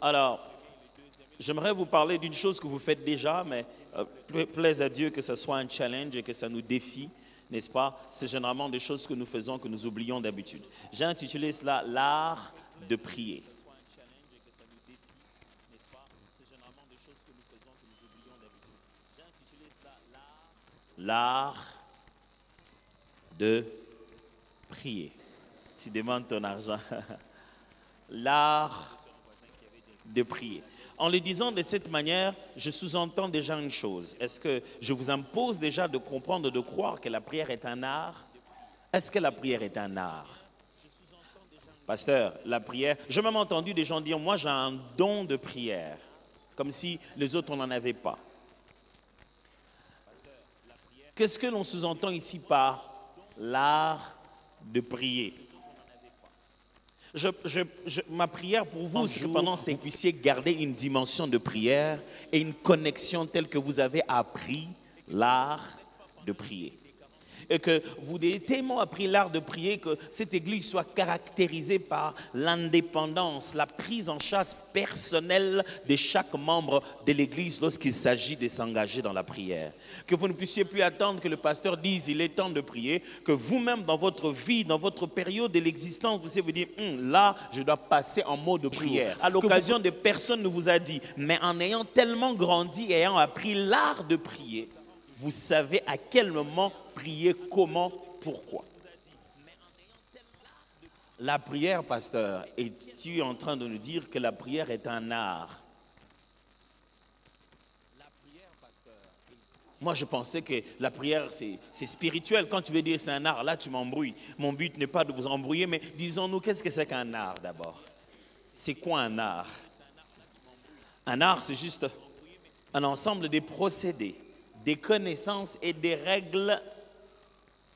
Alors, j'aimerais vous parler d'une chose que vous faites déjà, mais plaise à Dieu que ce soit un challenge et que ça nous défie, n'est-ce pas? C'est généralement des choses que nous faisons que nous oublions d'habitude. J'ai intitulé cela l'art de prier. L'art de prier. Tu demandes ton argent. L'art de prier. En le disant de cette manière, je sous-entends déjà une chose. Est-ce que je vous impose déjà de comprendre, de croire que la prière est un art? Est-ce que la prière est un art? Pasteur, la prière, j'ai même entendu des gens dire, moi j'ai un don de prière, comme si les autres n'en avaient pas. Qu'est-ce que l'on sous-entend ici par l'art de prier? Ma prière pour vous, cependant, c'est que vous puissiez garder une dimension de prière et une connexion telle que vous avez appris l'art de prier. Et que vous ayez tellement appris l'art de prier que cette église soit caractérisée par l'indépendance, la prise en charge personnelle de chaque membre de l'église lorsqu'il s'agit de s'engager dans la prière. Que vous ne puissiez plus attendre que le pasteur dise il est temps de prier, que vous-même dans votre vie, dans votre période de l'existence, vous savez vous dire là je dois passer en mode prière. À l'occasion de personne ne vous a dit, mais en ayant tellement grandi et ayant appris l'art de prier, vous savez à quel moment prier, comment, pourquoi. La prière, pasteur, es-tu en train de nous dire que la prière est un art? Moi, je pensais que la prière, c'est spirituel. Quand tu veux dire c'est un art, là, tu m'embrouilles. Mon but n'est pas de vous embrouiller, mais disons-nous, qu'est-ce que c'est qu'un art d'abord? C'est quoi un art? Un art, c'est juste un ensemble de procédés, des connaissances et des règles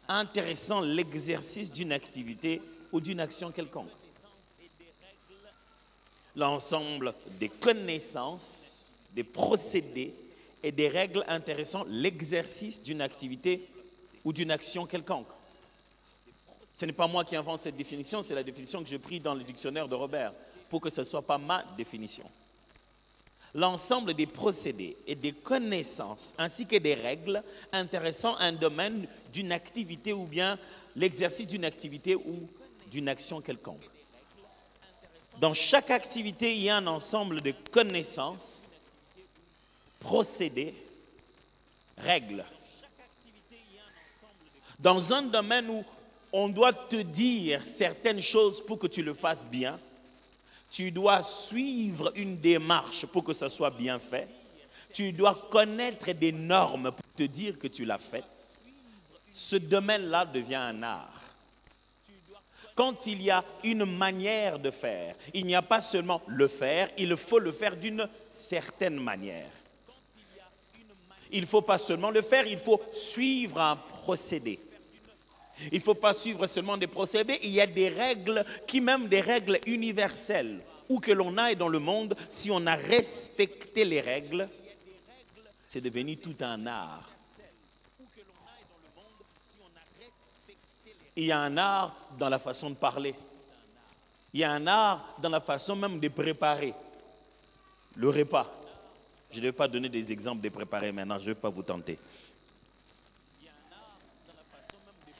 intéressant l'exercice d'une activité ou d'une action quelconque. L'ensemble des connaissances, des procédés et des règles intéressant l'exercice d'une activité ou d'une action quelconque. Ce n'est pas moi qui invente cette définition, c'est la définition que j'ai prise dans le dictionnaire de Robert, pour que ce ne soit pas ma définition. L'ensemble des procédés et des connaissances ainsi que des règles intéressant un domaine d'une activité ou bien l'exercice d'une activité ou d'une action quelconque. Dans chaque activité, il y a un ensemble de connaissances, procédés, règles. Dans un domaine où on doit te dire certaines choses pour que tu le fasses bien, tu dois suivre une démarche pour que ça soit bien fait. Tu dois connaître des normes pour te dire que tu l'as fait. Ce domaine-là devient un art. Quand il y a une manière de faire, il n'y a pas seulement le faire, il faut le faire d'une certaine manière. Il ne faut pas seulement le faire, il faut suivre un procédé. Il ne faut pas suivre seulement des procédés, il y a des règles, qui même des règles universelles. Où que l'on aille dans le monde, si on a respecté les règles, c'est devenu tout un art. Il y a un art dans la façon de parler. Il y a un art dans la façon même de préparer le repas. Je ne vais pas donner des exemples de préparer maintenant, je ne vais pas vous tenter.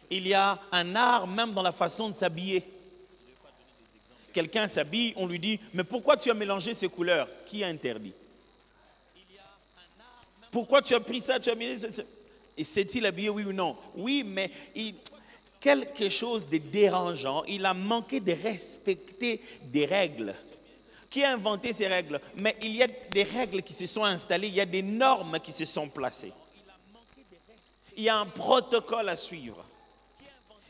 Il y a un art même dans la façon de s'habiller. Quelqu'un s'habille, on lui dit, mais pourquoi tu as mélangé ces couleurs? Qui a interdit? Pourquoi tu as pris ça, tu as mis ça? Et s'est-il habillé, oui ou non? Oui, mais quelque chose de dérangeant, il a manqué de respecter des règles. Qui a inventé ces règles? Mais il y a des règles qui se sont installées, il y a des normes qui se sont placées. Il y a un protocole à suivre.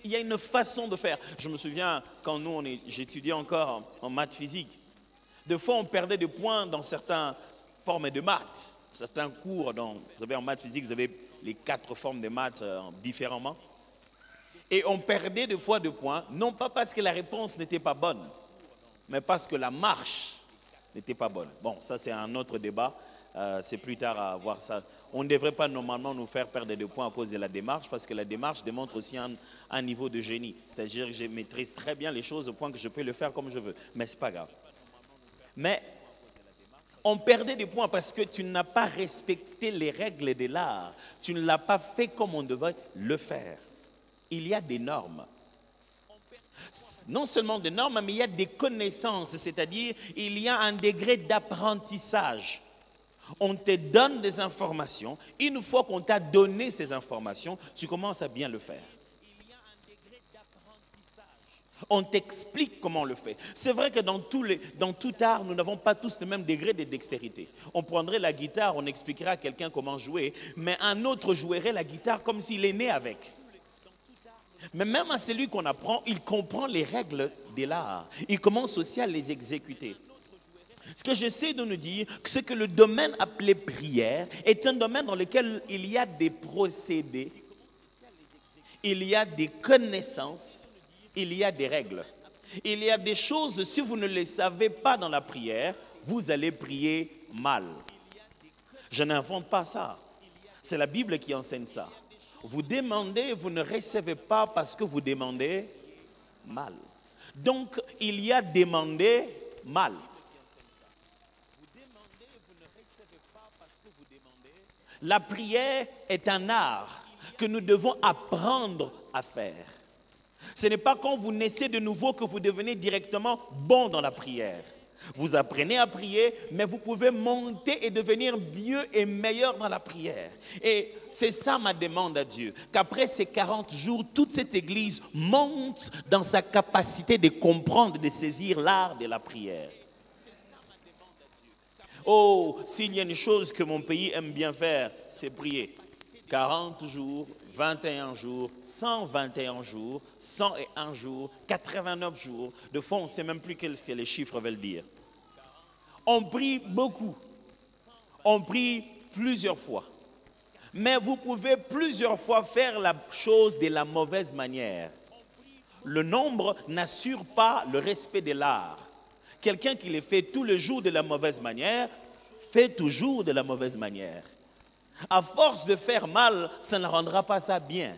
Il y a une façon de faire. Je me souviens, quand j'étudiais encore en maths physique, des fois on perdait des points dans certaines formes de maths. Certains cours, vous savez, en maths physique, vous avez les 4 formes de maths différemment. Et on perdait des fois des points, non pas parce que la réponse n'était pas bonne, mais parce que la marche n'était pas bonne. Bon, ça c'est un autre débat. C'est plus tard à voir ça. On ne devrait pas normalement nous faire perdre des points à cause de la démarche, parce que la démarche démontre aussi un niveau de génie. C'est-à-dire que je maîtrise très bien les choses au point que je peux le faire comme je veux. Mais ce n'est pas grave. Mais On perdait des points parce que tu n'as pas respecté les règles de l'art. Tu ne l'as pas fait comme on devait le faire. Il y a des normes. Non seulement des normes, mais il y a des connaissances, c'est-à-dire il y a un degré d'apprentissage. On te donne des informations. Une fois qu'on t'a donné ces informations, tu commences à bien le faire. On t'explique comment on le fait. C'est vrai que dans tout art, nous n'avons pas tous le même degré de dextérité. On prendrait la guitare, on expliquerait à quelqu'un comment jouer, mais un autre jouerait la guitare comme s'il est né avec. Mais même à celui qu'on apprend, il comprend les règles de l'art. Il commence aussi à les exécuter. Ce que j'essaie de nous dire, c'est que le domaine appelé prière est un domaine dans lequel il y a des procédés, il y a des connaissances, il y a des règles. Il y a des choses, si vous ne les savez pas dans la prière, vous allez prier mal. Je n'invente pas ça. C'est la Bible qui enseigne ça. Vous demandez, vous ne recevez pas parce que vous demandez mal. Donc, il y a demandé mal. La prière est un art que nous devons apprendre à faire. Ce n'est pas quand vous naissez de nouveau que vous devenez directement bon dans la prière. Vous apprenez à prier, mais vous pouvez monter et devenir mieux et meilleur dans la prière. Et c'est ça ma demande à Dieu, qu'après ces 40 jours, toute cette église monte dans sa capacité de comprendre, de saisir l'art de la prière. Oh, s'il y a une chose que mon pays aime bien faire, c'est prier. 40 jours, 21 jours, 121 jours, 101 jours, 89 jours. De fois, on ne sait même plus ce que les chiffres veulent dire. On prie beaucoup. On prie plusieurs fois. Mais vous pouvez plusieurs fois faire la chose de la mauvaise manière. Le nombre n'assure pas le respect de l'art. Quelqu'un qui le fait tous les jours de la mauvaise manière, fait toujours de la mauvaise manière. À force de faire mal, ça ne rendra pas ça bien.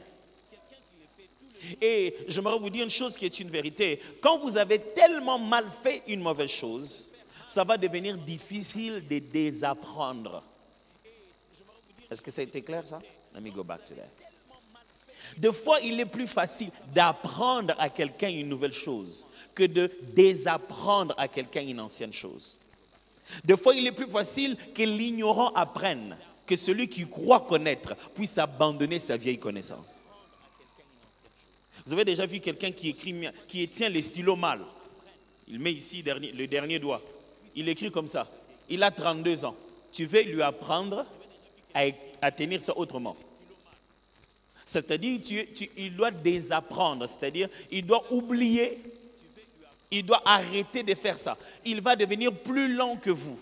Et j'aimerais vous dire une chose qui est une vérité. Quand vous avez tellement mal fait une mauvaise chose, ça va devenir difficile de désapprendre. Est-ce que ça a été clair ça? Let me go back to that. Des fois, il est plus facile d'apprendre à quelqu'un une nouvelle chose que de désapprendre à quelqu'un une ancienne chose. Des fois, il est plus facile que l'ignorant apprenne, que celui qui croit connaître puisse abandonner sa vieille connaissance. Vous avez déjà vu quelqu'un qui tient les stylos mal. Il met ici le dernier doigt. Il écrit comme ça. Il a 32 ans. Tu veux lui apprendre à tenir ça autrement. C'est-à-dire, il doit désapprendre. C'est-à-dire, il doit oublier. Il doit arrêter de faire ça. Il va devenir plus lent que vous.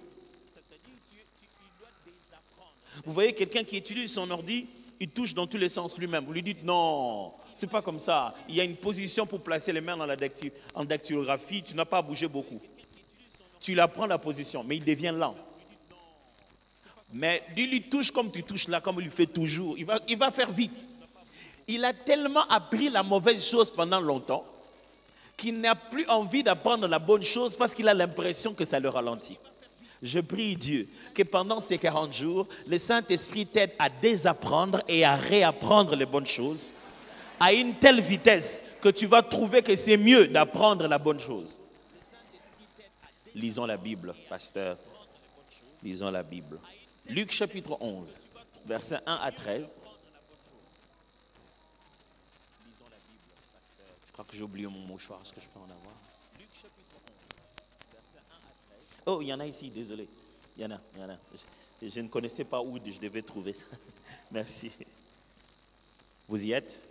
Vous voyez quelqu'un qui utilise son ordi, il touche dans tous les sens lui-même. Vous lui dites non, c'est pas comme ça. Il y a une position pour placer les mains en dactylographie. Tu n'as pas à bouger beaucoup. Tu lui apprends la position, mais il devient lent. Mais dis-lui touche comme tu touches là, comme il le fait toujours. Il va faire vite. Il a tellement appris la mauvaise chose pendant longtemps qu'il n'a plus envie d'apprendre la bonne chose parce qu'il a l'impression que ça le ralentit. Je prie Dieu que pendant ces 40 jours, le Saint-Esprit t'aide à désapprendre et à réapprendre les bonnes choses à une telle vitesse que tu vas trouver que c'est mieux d'apprendre la bonne chose. Lisons la Bible, pasteur. Lisons la Bible. Luc chapitre 11, versets 1 à 13. Je crois que j'ai oublié mon mouchoir. Est-ce que je peux en avoir? Oh, il y en a ici, désolé. Il y en a. Je ne connaissais pas où je devais trouver ça. Merci. Vous y êtes?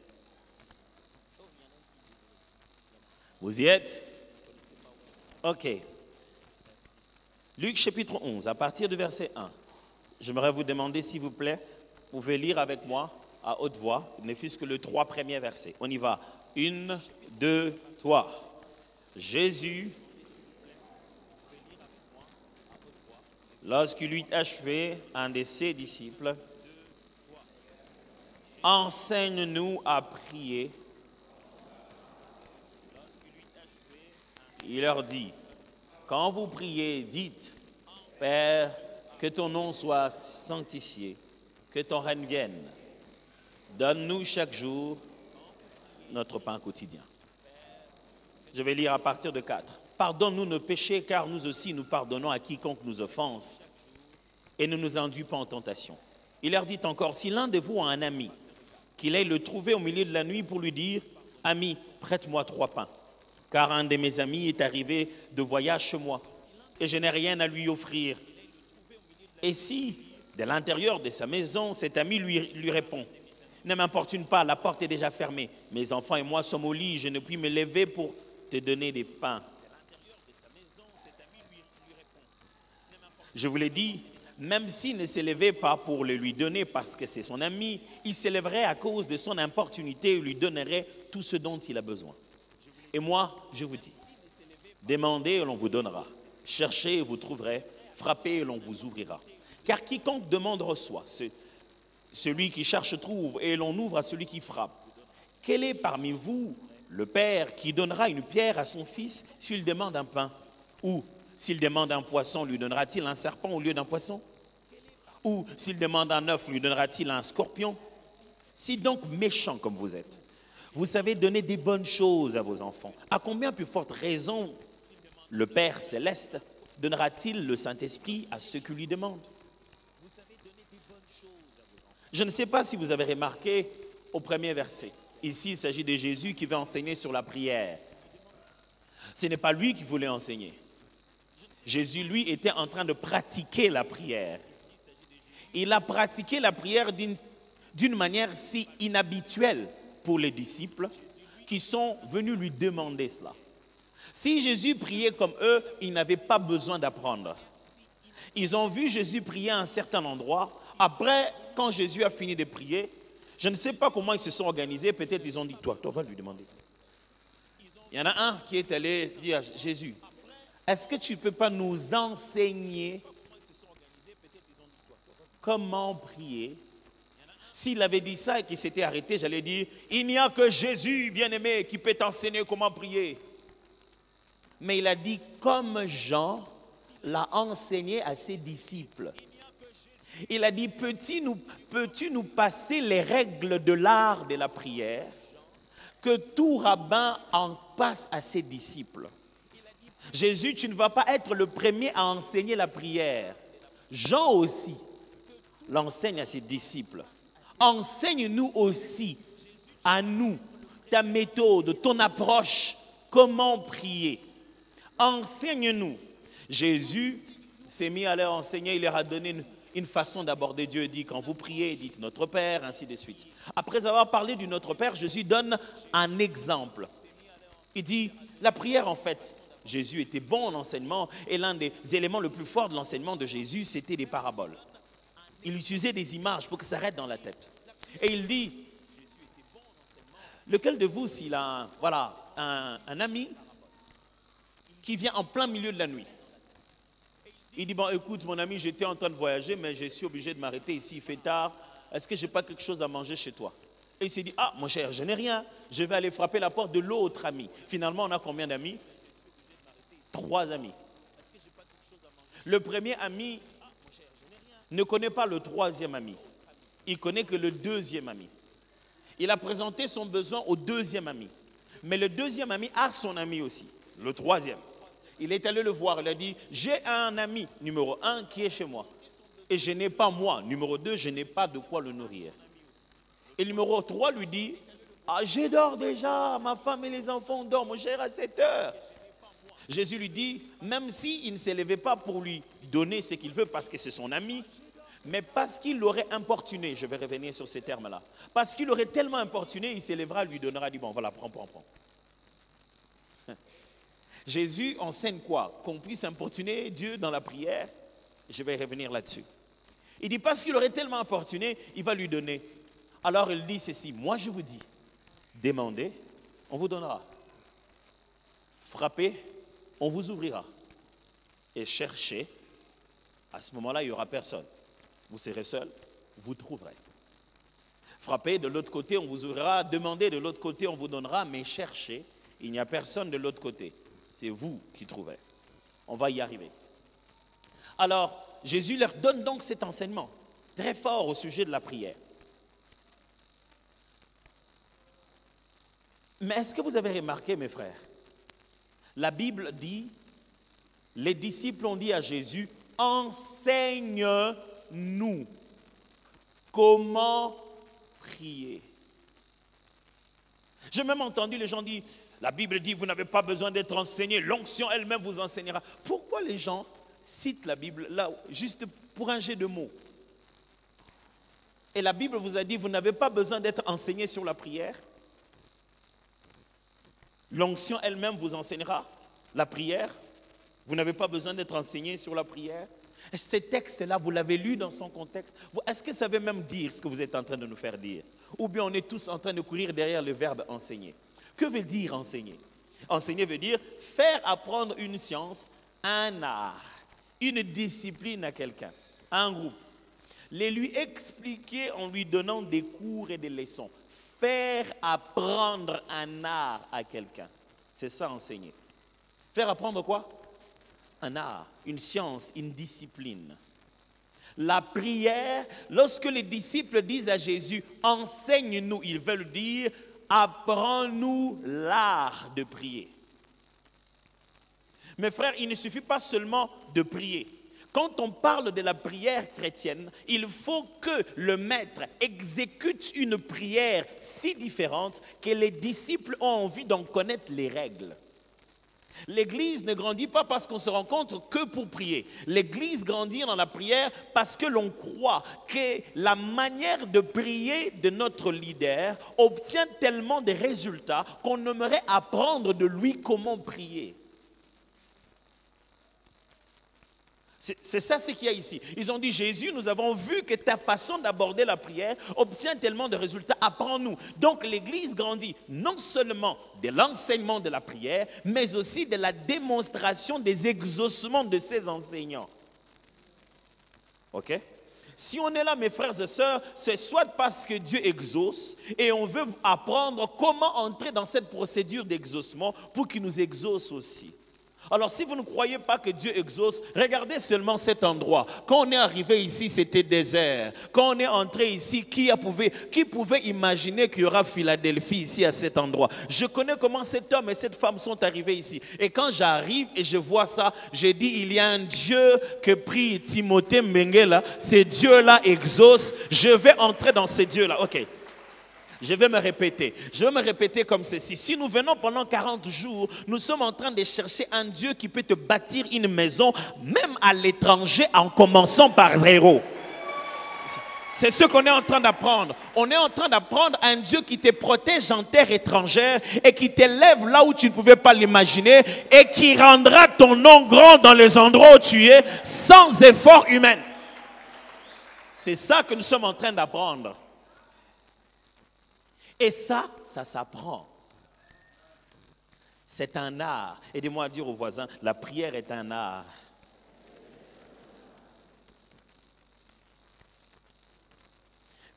Vous y êtes? Ok. Luc chapitre 11, à partir du verset 1. J'aimerais vous demander, s'il vous plaît, vous pouvez lire avec moi à haute voix, ne fût-ce que les 3 premiers versets. On y va. 1, 2, 3. Jésus, lorsqu'il eut achevé, un de ses disciples, enseigne-nous à prier. Il leur dit, quand vous priez, dites, Père, que ton nom soit sanctifié, que ton règne vienne. Donne-nous chaque jour notre pain quotidien. Je vais lire à partir de 4. Pardonne-nous nos péchés, car nous aussi nous pardonnons à quiconque nous offense, et ne nous induis pas en tentation. Il leur dit encore, si l'un de vous a un ami, qu'il aille le trouver au milieu de la nuit pour lui dire, ami, prête-moi 3 pains, car un de mes amis est arrivé de voyage chez moi, et je n'ai rien à lui offrir. Et si, de l'intérieur de sa maison, cet ami lui répond, ne m'importune pas, la porte est déjà fermée, mes enfants et moi sommes au lit, je ne puis me lever pour te donner des pains. Je vous l'ai dit, même s'il ne s'élevait pas pour le lui donner parce que c'est son ami, il s'élèverait à cause de son importunité et lui donnerait tout ce dont il a besoin. Et moi, je vous dis, demandez et l'on vous donnera, cherchez et vous trouverez, frappez et l'on vous ouvrira. Car quiconque demande reçoit, celui qui cherche trouve et l'on ouvre à celui qui frappe. Quel est parmi vous le père qui donnera une pierre à son fils s'il demande un pain? Ou s'il demande un poisson, lui donnera-t-il un serpent au lieu d'un poisson? Ou s'il demande un œuf, lui donnera-t-il un scorpion? Si donc méchant comme vous êtes, vous savez donner des bonnes choses à vos enfants, à combien plus forte raison le Père céleste donnera-t-il le Saint-Esprit à ceux qui lui demandent? Je ne sais pas si vous avez remarqué au premier verset. Ici, il s'agit de Jésus qui veut enseigner sur la prière. Ce n'est pas lui qui voulait enseigner. Jésus, lui, était en train de pratiquer la prière. Il a pratiqué la prière d'une manière si inhabituelle pour les disciples qui sont venus lui demander cela. Si Jésus priait comme eux, ils n'avaient pas besoin d'apprendre. Ils ont vu Jésus prier à un certain endroit. Après, quand Jésus a fini de prier, je ne sais pas comment ils se sont organisés. Peut-être ils ont dit, toi, va lui demander. Il y en a un qui est allé dire à Jésus, est-ce que tu ne peux pas nous enseigner comment prier? S'il avait dit ça et qu'il s'était arrêté, j'allais dire, il n'y a que Jésus, bien-aimé, qui peut t'enseigner comment prier. Mais il a dit, comme Jean l'a enseigné à ses disciples. Il a dit, peux-tu nous passer les règles de l'art de la prière, que tout rabbin en passe à ses disciples? Jésus, tu ne vas pas être le premier à enseigner la prière. Jean aussi l'enseigne à ses disciples. Enseigne-nous aussi, à nous, ta méthode, ton approche, comment prier. Enseigne-nous. Jésus s'est mis à leur enseigner, il leur a donné une façon d'aborder Dieu. Il dit, quand vous priez, dites Notre Père, ainsi de suite. Après avoir parlé du Notre Père, Jésus donne un exemple. Il dit, la prière en fait, Jésus était bon en enseignement et l'un des éléments les plus forts de l'enseignement de Jésus, c'était des paraboles. Il utilisait des images pour que ça reste dans la tête. Et il dit, lequel de vous, s'il a un ami qui vient en plein milieu de la nuit, il dit, bon écoute mon ami, j'étais en train de voyager, mais je suis obligé de m'arrêter ici, il fait tard, est-ce que je n'ai pas quelque chose à manger chez toi? Et il s'est dit, ah mon cher, je n'ai rien, je vais aller frapper la porte de l'autre ami. Finalement, on a combien d'amis? 3 amis. Le premier ami ne connaît pas le 3e ami. Il connaît que le 2e ami. Il a présenté son besoin au 2e ami. Mais le 2e ami a son ami aussi, le 3e. Il est allé le voir, il a dit, j'ai un ami, numéro 1, qui est chez moi. Et je n'ai pas moi. Numéro 2, je n'ai pas de quoi le nourrir. Et numéro 3 lui dit, ah, je dors déjà, ma femme et les enfants dorment, mon cher, à 7 heures. Jésus lui dit, même s'il ne s'est levé pas pour lui donner ce qu'il veut parce que c'est son ami, mais parce qu'il l'aurait importuné, je vais revenir sur ces termes-là, parce qu'il l'aurait tellement importuné, il s'élèvera, lui donnera, dit, bon voilà, prends. Jésus enseigne quoi? Qu'on puisse importuner Dieu dans la prière. Je vais revenir là-dessus. Il dit, parce qu'il aurait tellement importuné, il va lui donner. Alors il dit ceci, moi je vous dis, demandez, on vous donnera. Frappez, on vous ouvrira. Et cherchez, à ce moment-là, il n'y aura personne. Vous serez seul, vous trouverez. Frappez, de l'autre côté, on vous ouvrira. Demandez, de l'autre côté, on vous donnera. Mais cherchez, il n'y a personne de l'autre côté. C'est vous qui trouverez. On va y arriver. Alors, Jésus leur donne donc cet enseignement très fort au sujet de la prière. Mais est-ce que vous avez remarqué, mes frères, la Bible dit, les disciples ont dit à Jésus, enseigne-nous comment prier. J'ai même entendu les gens dire, la Bible dit, vous n'avez pas besoin d'être enseigné, l'onction elle-même vous enseignera. Pourquoi les gens citent la Bible là, juste pour un jet de mots? Et la Bible vous a dit, vous n'avez pas besoin d'être enseigné sur la prière. L'onction elle-même vous enseignera la prière. Vous n'avez pas besoin d'être enseigné sur la prière. Et ces textes-là, vous l'avez lu dans son contexte. Est-ce que ça veut même dire ce que vous êtes en train de nous faire dire? Ou bien on est tous en train de courir derrière le verbe enseigner? Que veut dire enseigner? Enseigner veut dire faire apprendre une science, un art, une discipline à quelqu'un, à un groupe. Les lui expliquer en lui donnant des cours et des leçons. Faire apprendre un art à quelqu'un. C'est ça enseigner. Faire apprendre quoi? Un art, une science, une discipline. La prière, lorsque les disciples disent à Jésus, enseigne-nous, ils veulent dire, apprends-nous l'art de prier. Mes frères, il ne suffit pas seulement de prier. Quand on parle de la prière chrétienne, il faut que le maître exécute une prière si différente que les disciples ont envie d'en connaître les règles. L'Église ne grandit pas parce qu'on se rencontre que pour prier. L'Église grandit dans la prière parce que l'on croit que la manière de prier de notre leader obtient tellement de résultats qu'on aimerait apprendre de lui comment prier. C'est ça ce qu'il y a ici. Ils ont dit, Jésus, nous avons vu que ta façon d'aborder la prière obtient tellement de résultats. Apprends-nous. Donc l'Église grandit non seulement de l'enseignement de la prière, mais aussi de la démonstration des exaucements de ses enseignants. OK? Si on est là, mes frères et sœurs, c'est soit parce que Dieu exauce et on veut apprendre comment entrer dans cette procédure d'exaucement pour qu'il nous exauce aussi. Alors si vous ne croyez pas que Dieu exauce, regardez seulement cet endroit. Quand on est arrivé ici, c'était désert. Quand on est entré ici, qui pouvait imaginer qu'il y aura Philadelphie ici à cet endroit? Je connais comment cet homme et cette femme sont arrivés ici. Et quand j'arrive et je vois ça, j'ai dit, il y a un Dieu que prie Timothée Mbenguela. Ce Dieu-là exauce. Je vais entrer dans ce Dieu-là. Ok. Je vais me répéter comme ceci. Si nous venons pendant 40 jours, nous sommes en train de chercher un Dieu qui peut te bâtir une maison, même à l'étranger, en commençant par zéro. C'est ce qu'on est en train d'apprendre. On est en train d'apprendre un Dieu qui te protège en terre étrangère et qui t'élève là où tu ne pouvais pas l'imaginer et qui rendra ton nom grand dans les endroits où tu es sans effort humain. C'est ça que nous sommes en train d'apprendre. Et ça s'apprend. C'est un art. Aidez-moi à dire aux voisins, la prière est un art.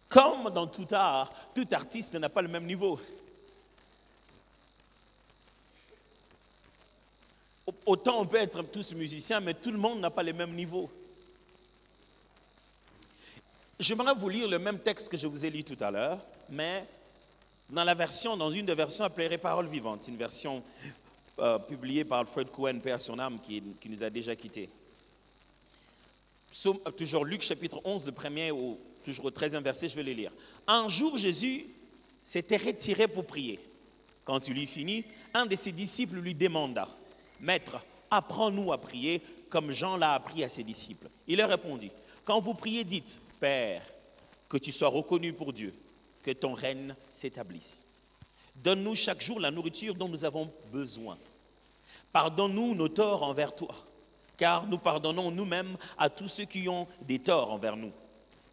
Comme dans tout art, tout artiste n'a pas le même niveau. Autant on peut être tous musiciens, mais tout le monde n'a pas le même niveau. J'aimerais vous lire le même texte que je vous ai lu tout à l'heure, mais dans une des versions appelée Paroles vivantes, une version publiée par Fred Cohen, Père son âme, qui nous a déjà quittés. Toujours Luc chapitre 11, le premier toujours au 13e verset, je vais le lire. Un jour, Jésus s'était retiré pour prier. Quand il eut fini, un de ses disciples lui demanda, « Maître, apprends-nous à prier comme Jean l'a appris à ses disciples. » Il leur répondit, « Quand vous priez, dites, « Père, que tu sois reconnu pour Dieu, que ton règne s'établisse. Donne-nous chaque jour la nourriture dont nous avons besoin. Pardonne-nous nos torts envers toi, car nous pardonnons nous-mêmes à tous ceux qui ont des torts envers nous.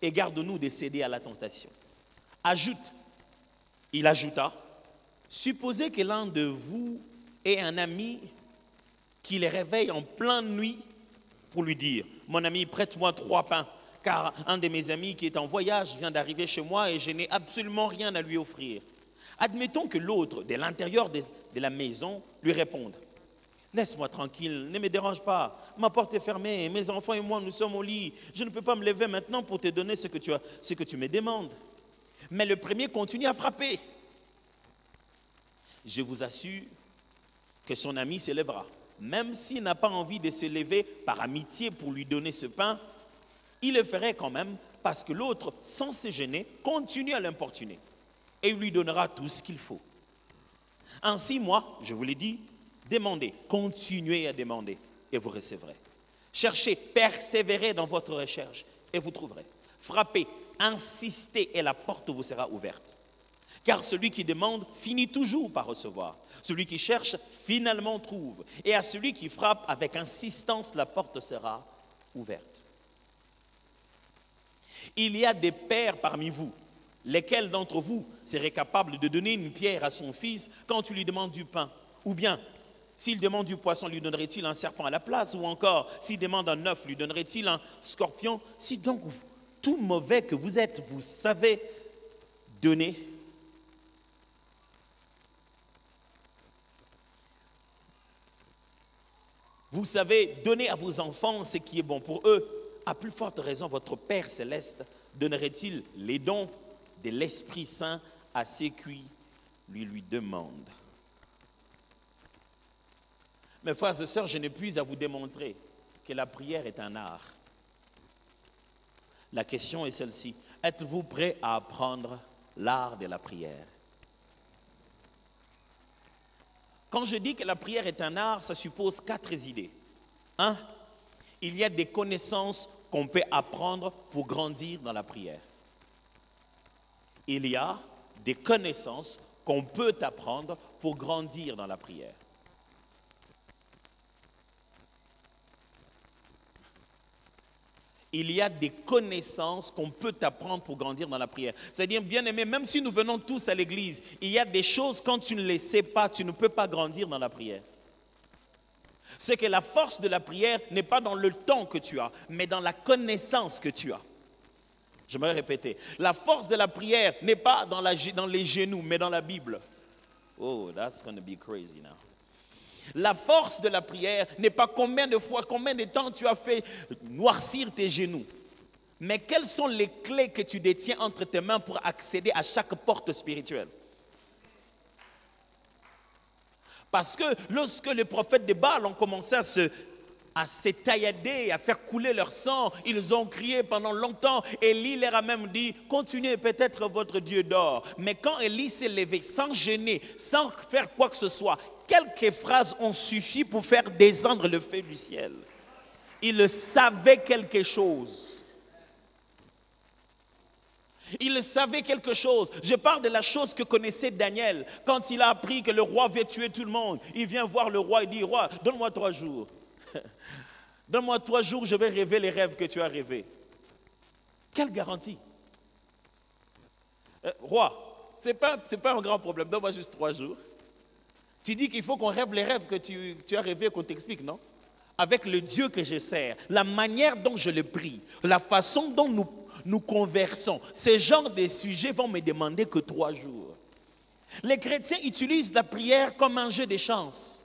Et garde-nous de céder à la tentation. » Il ajouta, « Supposez que l'un de vous ait un ami qui le réveille en pleine nuit pour lui dire, « Mon ami, prête-moi 3 pains. Car un de mes amis qui est en voyage vient d'arriver chez moi et je n'ai absolument rien à lui offrir. » Admettons que l'autre, de l'intérieur de la maison, lui réponde, « Laisse-moi tranquille, ne me dérange pas. Ma porte est fermée, mes enfants et moi, nous sommes au lit. Je ne peux pas me lever maintenant pour te donner ce que tu me demandes. Mais le premier continue à frapper. Je vous assure que son ami se lèvera. Même s'il n'a pas envie de se lever par amitié pour lui donner ce pain, il le ferait quand même parce que l'autre, sans se gêner, continue à l'importuner. Et il lui donnera tout ce qu'il faut. Ainsi, moi, je vous l'ai dit, demandez, continuez à demander et vous recevrez. Cherchez, persévérez dans votre recherche et vous trouverez. Frappez, insistez et la porte vous sera ouverte. Car celui qui demande finit toujours par recevoir. Celui qui cherche finalement trouve. Et à celui qui frappe avec insistance, la porte sera ouverte. Il y a des pères parmi vous. Lesquels d'entre vous seraient capables de donner une pierre à son fils quand tu lui demandes du pain? Ou bien, s'il demande du poisson, lui donnerait-il un serpent à la place? Ou encore, s'il demande un œuf, lui donnerait-il un scorpion? Si donc, tout mauvais que vous êtes, vous savez donner, vous savez donner à vos enfants ce qui est bon pour eux, à plus forte raison, votre Père céleste donnerait-il les dons de l'Esprit Saint à ceux qui lui demandent. Mes frères et sœurs, je n'ai plus à vous démontrer que la prière est un art. La question est celle-ci. Êtes-vous prêt à apprendre l'art de la prière? Quand je dis que la prière est un art, ça suppose 4 idées. 1. Il y a des connaissances qu'on peut apprendre pour grandir dans la prière. Il y a des connaissances qu'on peut apprendre pour grandir dans la prière. Il y a des connaissances qu'on peut apprendre pour grandir dans la prière. C'est-à-dire, bien aimé, même si nous venons tous à l'église, il y a des choses, quand tu ne les sais pas, tu ne peux pas grandir dans la prière. C'est que la force de la prière n'est pas dans le temps que tu as, mais dans la connaissance que tu as. Je vais répéter. La force de la prière n'est pas dans les genoux, mais dans la Bible. Oh, that's going to be crazy now. La force de la prière n'est pas combien de fois, combien de temps tu as fait noircir tes genoux, mais quelles sont les clés que tu détiens entre tes mains pour accéder à chaque porte spirituelle. Parce que lorsque les prophètes de Baal ont commencé à s'étaillader, à faire couler leur sang, ils ont crié pendant longtemps. Élie leur a même dit, continuez, peut-être votre Dieu dort. Mais quand Élie s'est levé, sans gêner, sans faire quoi que ce soit, quelques phrases ont suffi pour faire descendre le feu du ciel. Il savait quelque chose. Il savait quelque chose. Je parle de la chose que connaissait Daniel. Quand il a appris que le roi veut tuer tout le monde, il vient voir le roi et dit, roi, donne-moi 3 jours. Donne-moi 3 jours, je vais rêver les rêves que tu as rêvés. Quelle garantie? Roi, ce n'est pas un grand problème, donne-moi juste 3 jours. Tu dis qu'il faut qu'on rêve les rêves que tu as rêvés, qu'on t'explique, non? Avec le Dieu que je sers, la manière dont je le prie, la façon dont nous conversons, ces genres de sujets vont me demander que 3 jours. Les chrétiens utilisent la prière comme un jeu de chance.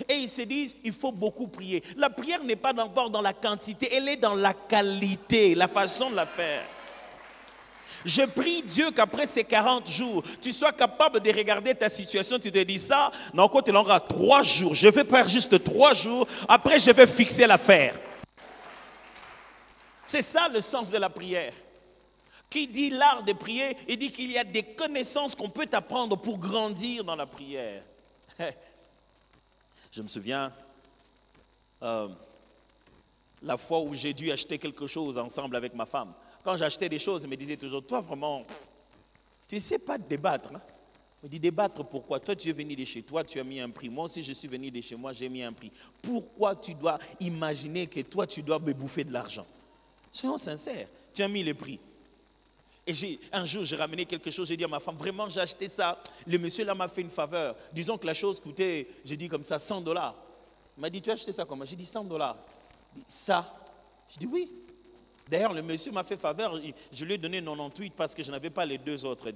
Et ils se disent, il faut beaucoup prier. La prière n'est pas d'abord dans la quantité, elle est dans la qualité, la façon de la faire. Je prie Dieu qu'après ces 40 jours, tu sois capable de regarder ta situation, tu te dis ça, non, quand il aura 3 jours, je vais faire juste 3 jours, après je vais fixer l'affaire. C'est ça le sens de la prière. Qui dit l'art de prier, il dit qu'il y a des connaissances qu'on peut apprendre pour grandir dans la prière. Je me souviens, la fois où j'ai dû acheter quelque chose ensemble avec ma femme. Quand j'achetais des choses, elle me disait toujours, toi vraiment, tu ne sais pas débattre. Hein? Je me dis, débattre pourquoi? Toi, tu es venu de chez toi, tu as mis un prix. Moi aussi, je suis venu de chez moi, j'ai mis un prix. Pourquoi tu dois imaginer que toi, tu dois me bouffer de l'argent? Soyons sincères, tu as mis le prix. Et un jour, j'ai ramené quelque chose, j'ai dit à ma femme, vraiment, j'ai acheté ça. Le monsieur là m'a fait une faveur. Disons que la chose coûtait, j'ai dit comme ça, $100. Il m'a dit, tu as acheté ça comment? J'ai dit $100. Ça? J'ai dit oui. D'ailleurs, le monsieur m'a fait faveur, je lui ai donné 98 parce que je n'avais pas les 2 autres.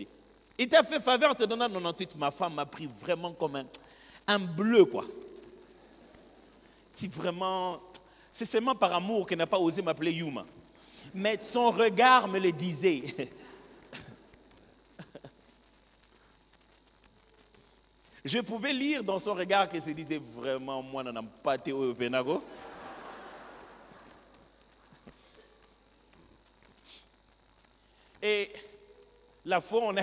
Il t'a fait faveur en te donnant 98. Ma femme m'a pris vraiment comme un... un bleu, quoi. C'est vraiment, c'est seulement par amour qu'elle n'a pas osé m'appeler Yuma. Mais son regard me le disait. Je pouvais lire dans son regard qu'elle se disait vraiment, moi, n'en ai pas été au Pénago. Et la fois, on a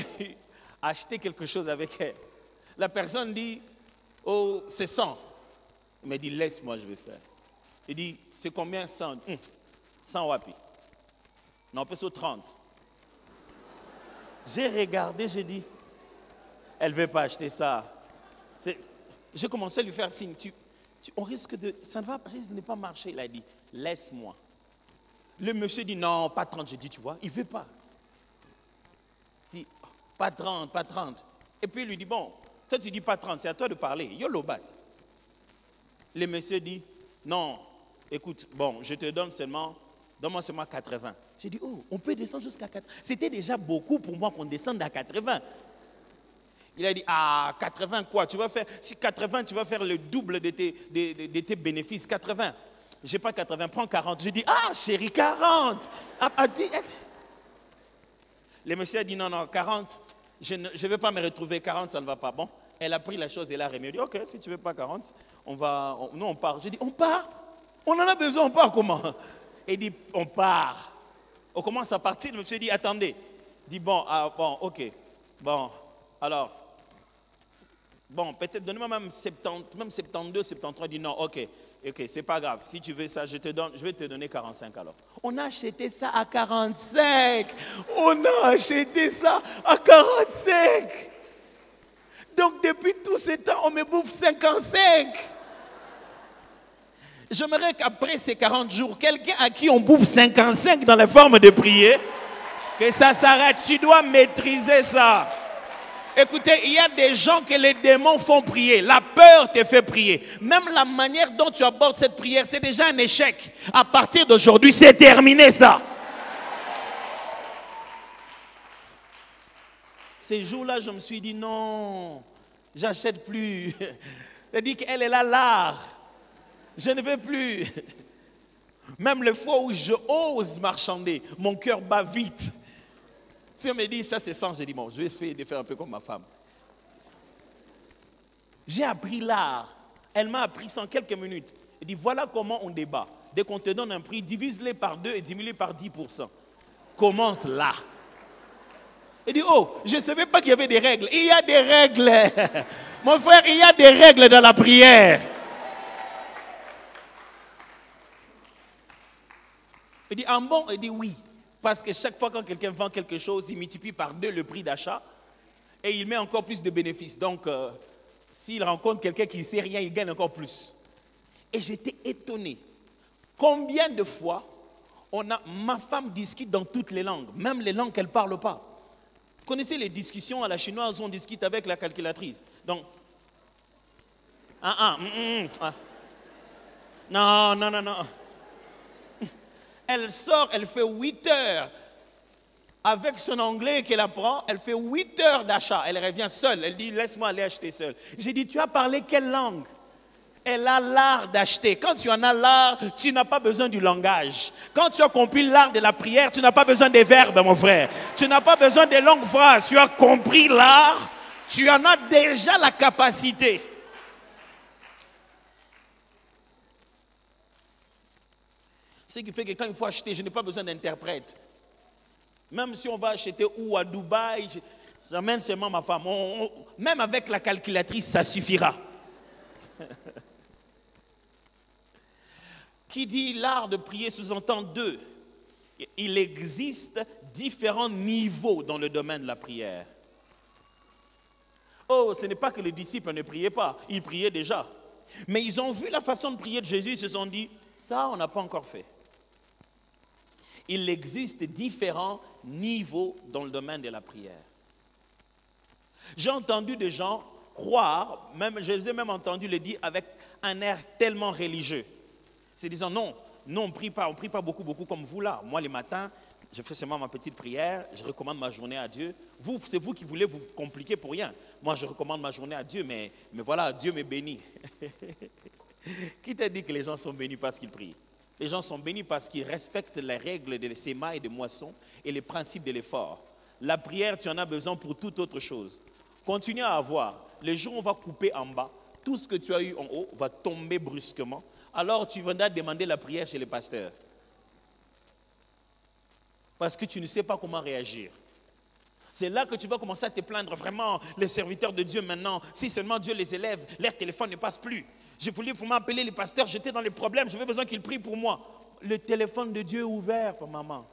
acheté quelque chose avec elle. La personne dit, oh, c'est 100. Il m'a dit, laisse-moi, je vais faire. Il dit, c'est combien 100? 100 wapi. Non, peut-être 30. J'ai regardé, j'ai dit, elle ne veut pas acheter ça. J'ai commencé à lui faire signe. On risque de, ça ne va risque de ne pas marcher. Il a dit, laisse-moi. Le monsieur dit, non, pas 30. J'ai dit, tu vois, il ne veut pas. Il dit, pas 30, pas 30. Et puis il lui dit, bon, toi tu dis pas 30, c'est à toi de parler. Yolobat. Le monsieur dit, non, écoute, bon, je te donne seulement, donne-moi seulement 80. J'ai dit, oh, on peut descendre jusqu'à 80. C'était déjà beaucoup pour moi qu'on descende à 80. Il a dit, ah, 80 quoi? Tu vas faire, si 80, tu vas faire le double de tes bénéfices. 80. J'ai pas 80, prends 40. J'ai dit, ah, chérie, 40. Le monsieur a dit, non, non, 40, je ne vais pas me retrouver, 40, ça ne va pas. Bon, elle a pris la chose et l'a remis. Elle a dit, ok, si tu ne veux pas 40, nous on part. J'ai dit, on part? On en a besoin, on part comment? Il dit, on part. On commence à partir, le monsieur dit, attendez. Il dit, bon, bon, ok, bon, alors, bon, peut-être donnez-moi même 70, même 72, 73. Il dit, non, ok, c'est pas grave. Si tu veux ça, je vais te donner 45 alors. On a acheté ça à 45. On a acheté ça à 45. Donc depuis tout ce temps, on me bouffe 55. J'aimerais qu'après ces 40 jours, quelqu'un à qui on bouffe 55 dans la forme de prier, que ça s'arrête. Tu dois maîtriser ça. Écoutez, il y a des gens que les démons font prier. La peur te fait prier. Même la manière dont tu abordes cette prière, c'est déjà un échec. À partir d'aujourd'hui, c'est terminé ça. Ces jours-là, je me suis dit non, j'achète plus. Elle dit qu'elle est là, l'art. Je ne veux plus. Même les fois où je ose marchander, mon cœur bat vite. Si on me dit ça c'est 100, je dis bon, je vais essayer de faire un peu comme ma femme. J'ai appris l'art. Elle m'a appris ça en quelques minutes. Elle dit voilà comment on débat. Dès qu'on te donne un prix, divise-les par 2 et diminue par 10%. Commence là. Elle dit oh, je ne savais pas qu'il y avait des règles. Il y a des règles. Mon frère, il y a des règles dans la prière. Elle dit ah bon? Elle dit oui. Parce que chaque fois quand quelqu'un vend quelque chose, il multiplie par 2 le prix d'achat et il met encore plus de bénéfices. Donc, s'il rencontre quelqu'un qui ne sait rien, il gagne encore plus. Et j'étais étonné. Combien de fois ma femme discute dans toutes les langues, même les langues qu'elle ne parle pas. Vous connaissez les discussions à la chinoise où on discute avec la calculatrice. Donc, non, non, non, non. Elle sort, elle fait 8 heures. Avec son anglais qu'elle apprend, elle fait 8 heures d'achat. Elle revient seule. Elle dit, laisse-moi aller acheter seule. J'ai dit, tu as parlé quelle langue? Elle a l'art d'acheter. Quand tu en as l'art, tu n'as pas besoin du langage. Quand tu as compris l'art de la prière, tu n'as pas besoin des verbes, mon frère. Tu n'as pas besoin des longues phrases. Tu as compris l'art, tu en as déjà la capacité. Ce qui fait que quand il faut acheter, je n'ai pas besoin d'interprète. Même si on va acheter ou à Dubaï, j'amène seulement ma femme. Même avec la calculatrice, ça suffira. Qui dit l'art de prier sous-entend 2. Il existe différents niveaux dans le domaine de la prière. Oh, ce n'est pas que les disciples ne priaient pas, ils priaient déjà. Mais ils ont vu la façon de prier de Jésus, ils se sont dit, ça on n'a pas encore fait. Il existe différents niveaux dans le domaine de la prière. J'ai entendu des gens croire, même, je les ai même entendus le dire avec un air tellement religieux. C'est disant non, on ne prie pas beaucoup comme vous là. Moi, les matins, je fais seulement ma petite prière, je recommande ma journée à Dieu. Vous, c'est vous qui voulez vous compliquer pour rien. Moi, je recommande ma journée à Dieu, mais voilà, Dieu me bénit. Qui t'a dit que les gens sont bénis parce qu'ils prient? Les gens sont bénis parce qu'ils respectent les règles de séma et de moisson et les principes de l'effort. La prière, tu en as besoin pour toute autre chose. Continue à avoir. Le jour où on va couper en bas, tout ce que tu as eu en haut va tomber brusquement. Alors tu viendras demander la prière chez les pasteurs. Parce que tu ne sais pas comment réagir. C'est là que tu vas commencer à te plaindre. Vraiment, les serviteurs de Dieu maintenant, si seulement Dieu les élève, leur téléphone ne passe plus. Je voulais vraiment appeler les pasteurs, j'étais dans les problèmes, j'avais besoin qu'ils prient pour moi. Le téléphone de Dieu est ouvert, maman.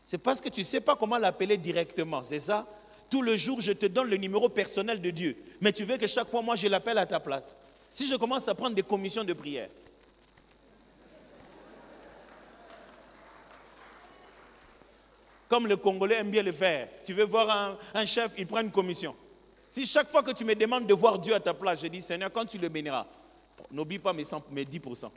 C'est parce que tu ne sais pas comment l'appeler directement, c'est ça? Tout le jour, je te donne le numéro personnel de Dieu. Mais tu veux que chaque fois, moi, je l'appelle à ta place. Si je commence à prendre des commissions de prière, comme le Congolais aime bien le faire. Tu veux voir un chef, il prend une commission. Si chaque fois que tu me demandes de voir Dieu à ta place, je dis, Seigneur, quand tu le béniras, n'oublie pas mes 10%.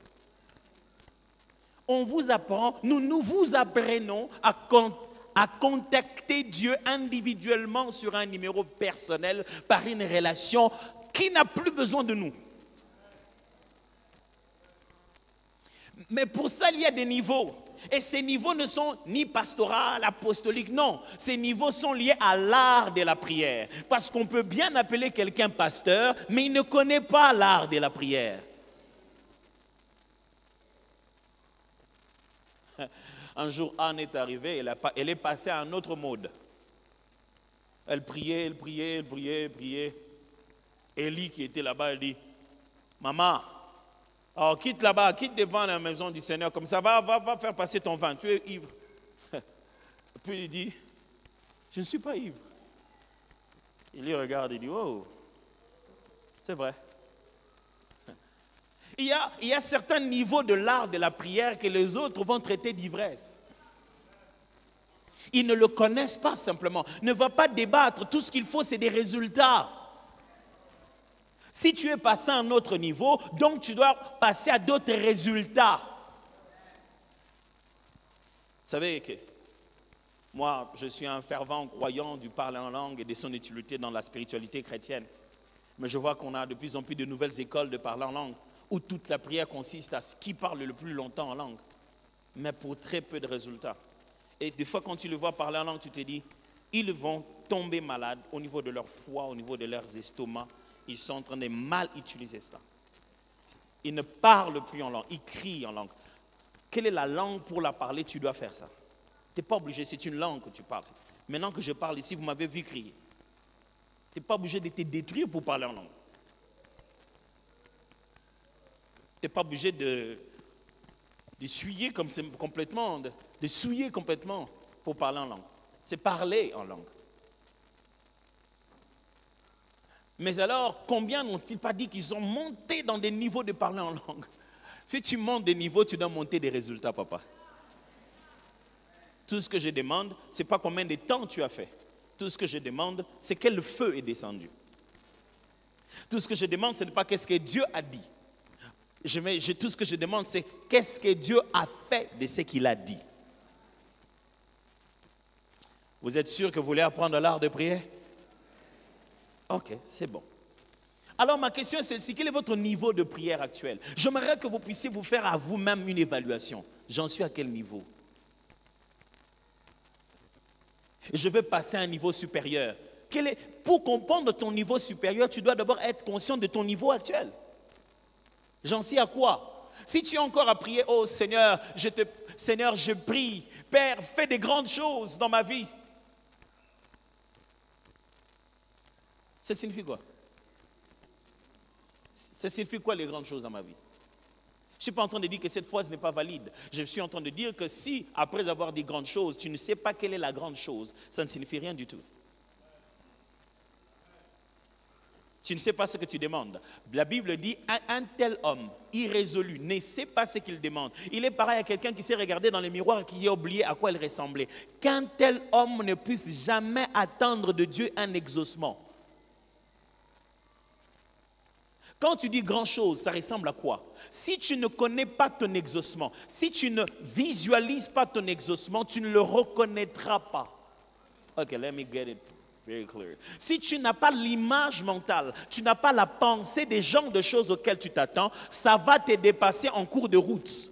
On vous apprend, nous vous apprenons à contacter Dieu individuellement sur un numéro personnel par une relation qui n'a plus besoin de nous. Mais pour ça, il y a des niveaux. Et ces niveaux ne sont ni pastoraux, apostoliques, non. Ces niveaux sont liés à l'art de la prière. Parce qu'on peut bien appeler quelqu'un pasteur, mais il ne connaît pas l'art de la prière. Un jour, Anne est arrivée, elle est passée à un autre mode. Elle priait, elle priait, elle priait, elle priait. Élie qui était là-bas, elle dit, maman, alors quitte là-bas, quitte devant la maison du Seigneur, comme ça, va faire passer ton vin, tu es ivre. Puis il dit, je ne suis pas ivre. Il y regarde, il dit, oh, c'est vrai. Il y a certains niveaux de l'art de la prière que les autres vont traiter d'ivresse. Ils ne le connaissent pas simplement. Ne va pas débattre. Tout ce qu'il faut, c'est des résultats. Si tu es passé à un autre niveau, donc tu dois passer à d'autres résultats. Vous savez que moi, je suis un fervent croyant du parler en langue et de son utilité dans la spiritualité chrétienne. Mais je vois qu'on a de plus en plus de nouvelles écoles de parler en langue, où toute la prière consiste à ce qui parle le plus longtemps en langue, mais pour très peu de résultats. Et des fois, quand tu le vois parler en langue, tu te dis, ils vont tomber malades au niveau de leur foie, au niveau de leurs estomacs. Ils sont en train de mal utiliser ça. Ils ne parlent plus en langue, ils crient en langue. Quelle est la langue pour la parler? Tu dois faire ça. Tu n'es pas obligé, c'est une langue que tu parles. Maintenant que je parle ici, vous m'avez vu crier. Tu n'es pas obligé de te détruire pour parler en langue. Tu n'es pas obligé de souiller complètement, de souiller complètement pour parler en langue. C'est parler en langue. Mais alors, combien n'ont-ils pas dit qu'ils ont monté dans des niveaux de parler en langue? Si tu montes des niveaux, tu dois monter des résultats, papa. Tout ce que je demande, ce n'est pas combien de temps tu as fait. Tout ce que je demande, c'est quel feu est descendu. Tout ce que je demande, ce n'est pas qu'est-ce que Dieu a dit. Tout ce que je demande, c'est qu'est-ce que Dieu a fait de ce qu'il a dit. Vous êtes sûr que vous voulez apprendre l'art de prier? Ok, c'est bon. Alors ma question est celle-ci, quel est votre niveau de prière actuel? J'aimerais que vous puissiez vous faire à vous-même une évaluation. J'en suis à quel niveau? Je veux passer à un niveau supérieur. Pour comprendre ton niveau supérieur, tu dois d'abord être conscient de ton niveau actuel. J'en suis à quoi? Si tu es encore à prier, oh Seigneur, Seigneur, je prie, Père, fais des grandes choses dans ma vie. Ça signifie quoi? Ça signifie quoi les grandes choses dans ma vie? Je ne suis pas en train de dire que cette phrase n'est pas valide. Je suis en train de dire que si, après avoir dit grandes choses, tu ne sais pas quelle est la grande chose, ça ne signifie rien du tout. Tu ne sais pas ce que tu demandes. La Bible dit, un tel homme irrésolu ne sait pas ce qu'il demande. Il est pareil à quelqu'un qui s'est regardé dans le miroir et qui a oublié à quoi il ressemblait. Qu'un tel homme ne puisse jamais attendre de Dieu un exaucement. Quand tu dis grand chose, ça ressemble à quoi? Si tu ne connais pas ton exaucement, si tu ne visualises pas ton exaucement, tu ne le reconnaîtras pas. Ok, let me get it very clear. Si tu n'as pas l'image mentale, tu n'as pas la pensée des genres de choses auxquelles tu t'attends, ça va te dépasser en cours de route.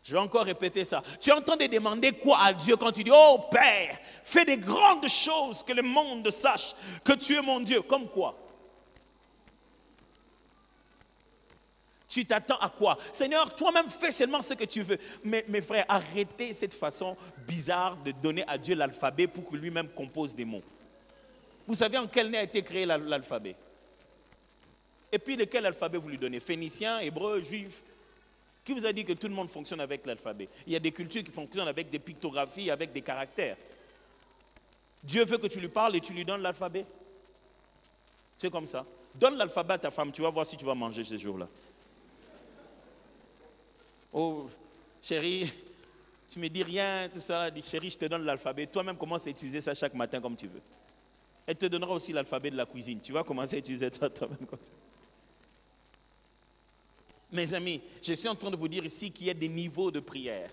Je vais encore répéter ça. Tu es en train de demander quoi à Dieu quand tu dis, oh Père, fais des grandes choses, que le monde sache que tu es mon Dieu. Comme quoi? Tu t'attends à quoi? Seigneur, toi-même fais seulement ce que tu veux. Mais mes frères, arrêtez cette façon bizarre de donner à Dieu l'alphabet pour que lui-même compose des mots. Vous savez en quelle année a été créé l'alphabet? Et puis de quel alphabet vous lui donnez? Phénicien, hébreu, juif? Qui vous a dit que tout le monde fonctionne avec l'alphabet? Il y a des cultures qui fonctionnent avec des pictographies, avec des caractères. Dieu veut que tu lui parles et tu lui donnes l'alphabet. C'est comme ça. Donne l'alphabet à ta femme, tu vas voir si tu vas manger ce jour-là. Oh, chérie, tu me dis rien, tout ça. Dis, chérie, je te donne l'alphabet. Toi-même, commence à utiliser ça chaque matin comme tu veux. Elle te donnera aussi l'alphabet de la cuisine. Tu vas commencer à utiliser toi-même comme tu veux. Mes amis, je suis en train de vous dire ici qu'il y a des niveaux de prière.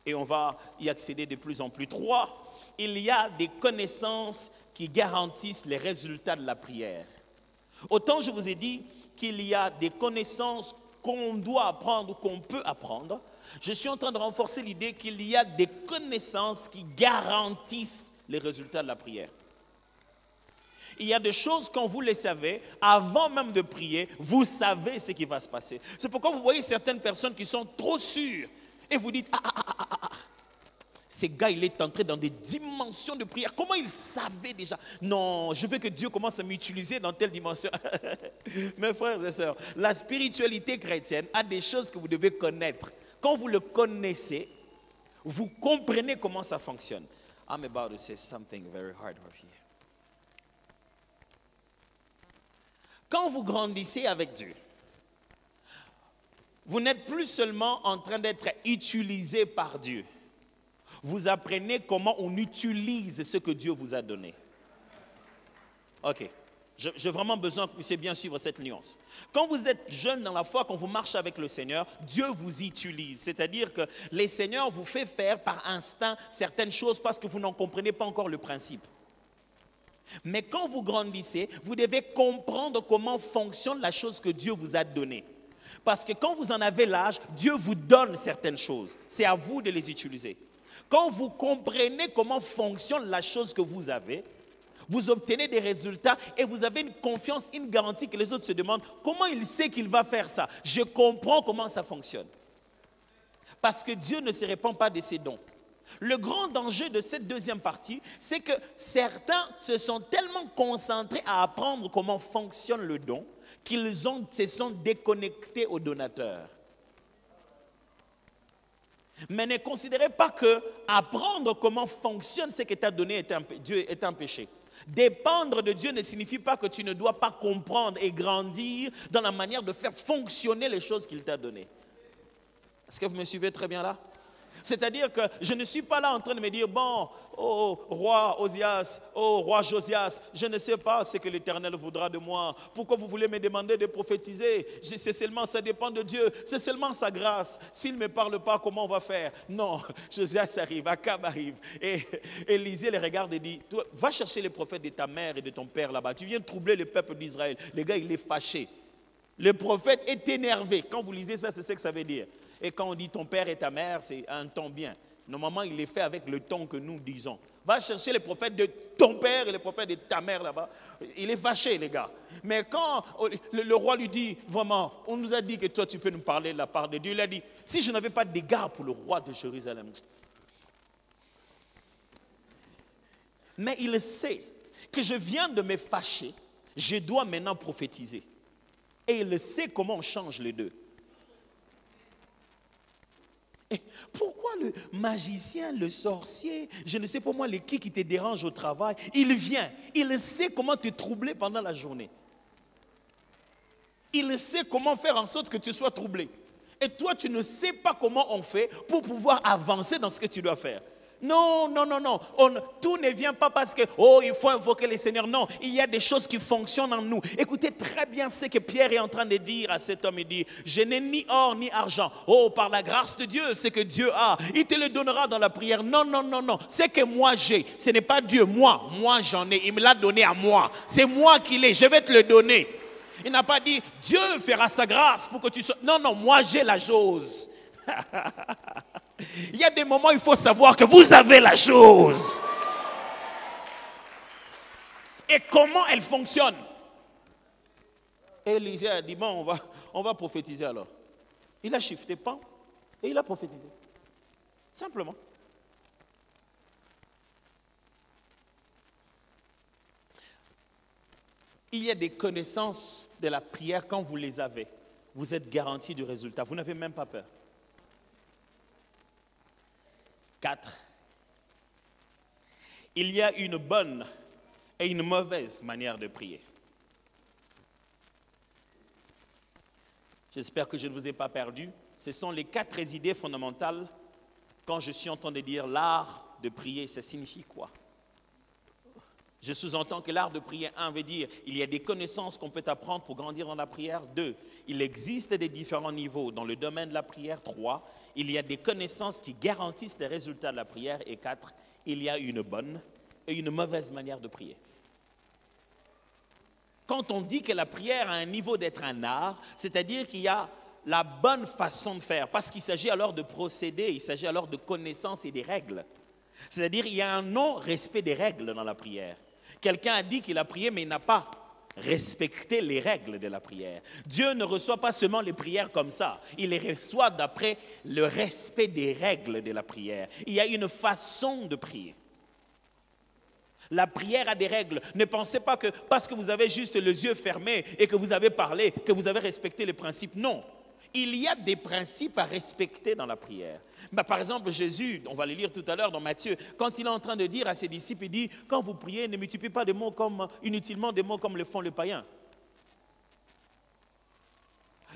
Et on va y accéder de plus en plus. 3, il y a des connaissances qui garantissent les résultats de la prière. Autant je vous ai dit qu'il y a des connaissances qu'on doit apprendre ou qu'on peut apprendre, je suis en train de renforcer l'idée qu'il y a des connaissances qui garantissent les résultats de la prière. Il y a des choses, quand vous les savez, avant même de prier, vous savez ce qui va se passer. C'est pourquoi vous voyez certaines personnes qui sont trop sûres et vous dites, ce gars, il est entré dans des dimensions de prière. Comment il savait déjà? Non, je veux que Dieu commence à m'utiliser dans telle dimension. Mes frères et sœurs, la spiritualité chrétienne a des choses que vous devez connaître. Quand vous le connaissez, vous comprenez comment ça fonctionne. I'm about to say something very hard over here. Quand vous grandissez avec Dieu, vous n'êtes plus seulement en train d'être utilisé par Dieu. Vous apprenez comment on utilise ce que Dieu vous a donné. Ok, j'ai vraiment besoin que vous puissiez bien suivre cette nuance. Quand vous êtes jeune dans la foi, quand vous marchez avec le Seigneur, Dieu vous utilise. C'est-à-dire que le Seigneur vous fait faire par instinct certaines choses parce que vous n'en comprenez pas encore le principe. Mais quand vous grandissez, vous devez comprendre comment fonctionne la chose que Dieu vous a donnée. Parce que quand vous en avez l'âge, Dieu vous donne certaines choses. C'est à vous de les utiliser. Quand vous comprenez comment fonctionne la chose que vous avez, vous obtenez des résultats et vous avez une confiance, une garantie que les autres se demandent comment il sait qu'il va faire ça. Je comprends comment ça fonctionne. Parce que Dieu ne se répand pas de ses dons. Le grand danger de cette deuxième partie, c'est que certains se sont tellement concentrés à apprendre comment fonctionne le don qu'ils se sont déconnectés au donateur. Mais ne considérez pas que apprendre comment fonctionne ce que t'a donné Dieu est un péché. Dépendre de Dieu ne signifie pas que tu ne dois pas comprendre et grandir dans la manière de faire fonctionner les choses qu'il t'a données. Est-ce que vous me suivez très bien là? C'est-à-dire que je ne suis pas là en train de me dire, bon, oh roi Osias, oh roi Josias, je ne sais pas ce que l'Éternel voudra de moi. Pourquoi vous voulez me demander de prophétiser? C'est seulement, ça dépend de Dieu, c'est seulement sa grâce. S'il ne me parle pas, comment on va faire? Non, Josias arrive, Akab arrive. Et Élisée les regarde et dit, toi, va chercher les prophètes de ta mère et de ton père là-bas. Tu viens troubler le peuple d'Israël. Le gars, il est fâché. Le prophète est énervé. Quand vous lisez ça, c'est ce que ça veut dire. Et quand on dit ton père et ta mère, c'est un ton bien. Normalement, il est fait avec le ton que nous disons. Va chercher les prophètes de ton père et les prophètes de ta mère là-bas. Il est fâché, les gars. Mais quand le roi lui dit, vraiment, on nous a dit que toi, tu peux nous parler de la part de Dieu. Il a dit, si je n'avais pas d'égard pour le roi de Jérusalem. Mais il sait que je viens de me fâcher. Je dois maintenant prophétiser. Et il sait comment on change les deux. Et pourquoi le magicien, le sorcier, je ne sais pas moi, qui te dérange au travail, il vient, il sait comment te troubler pendant la journée. Il sait comment faire en sorte que tu sois troublé. Et toi, tu ne sais pas comment on fait pour pouvoir avancer dans ce que tu dois faire. Non, non, non, non. Tout ne vient pas parce que, il faut invoquer le Seigneur. Non, il y a des choses qui fonctionnent en nous. Écoutez très bien ce que Pierre est en train de dire à cet homme. Il dit, je n'ai ni or ni argent. Par la grâce de Dieu, ce que Dieu a, il te le donnera dans la prière. Non, non, non, non. Ce que moi j'ai, ce n'est pas Dieu. Moi j'en ai. Il me l'a donné à moi. C'est moi qui l'ai. Je vais te le donner. Il n'a pas dit, Dieu fera sa grâce pour que tu sois... Non, non, moi j'ai la chose. Il y a des moments où il faut savoir que vous avez la chose. Et comment elle fonctionne. Et Élisée a dit, bon, on va prophétiser alors. Il a shifté pan et il a prophétisé. Simplement. Il y a des connaissances de la prière quand vous les avez. Vous êtes garanti du résultat. Vous n'avez même pas peur. 4. Il y a une bonne et une mauvaise manière de prier. J'espère que je ne vous ai pas perdu. Ce sont les 4 idées fondamentales quand je suis en train de dire l'art de prier. Ça signifie quoi? Je sous-entends que l'art de prier, 1, veut dire il y a des connaissances qu'on peut apprendre pour grandir dans la prière. 2, il existe des différents niveaux dans le domaine de la prière. 3, il y a des connaissances qui garantissent les résultats de la prière. Et 4, il y a une bonne et une mauvaise manière de prier. Quand on dit que la prière a un niveau d'être un art, c'est-à-dire qu'il y a la bonne façon de faire, parce qu'il s'agit alors de procéder, il s'agit alors de connaissances et des règles. C'est-à-dire qu'il y a un non-respect des règles dans la prière. Quelqu'un a dit qu'il a prié, mais il n'a pas respecté les règles de la prière. Dieu ne reçoit pas seulement les prières comme ça. Il les reçoit d'après le respect des règles de la prière. Il y a une façon de prier. La prière a des règles. Ne pensez pas que parce que vous avez juste les yeux fermés et que vous avez parlé, que vous avez respecté les principes. Non. Il y a des principes à respecter dans la prière. Par exemple, Jésus, on va le lire tout à l'heure dans Matthieu, quand il est en train de dire à ses disciples, il dit, quand vous priez, ne multipliez pas de mots inutilement des mots comme le font les païens.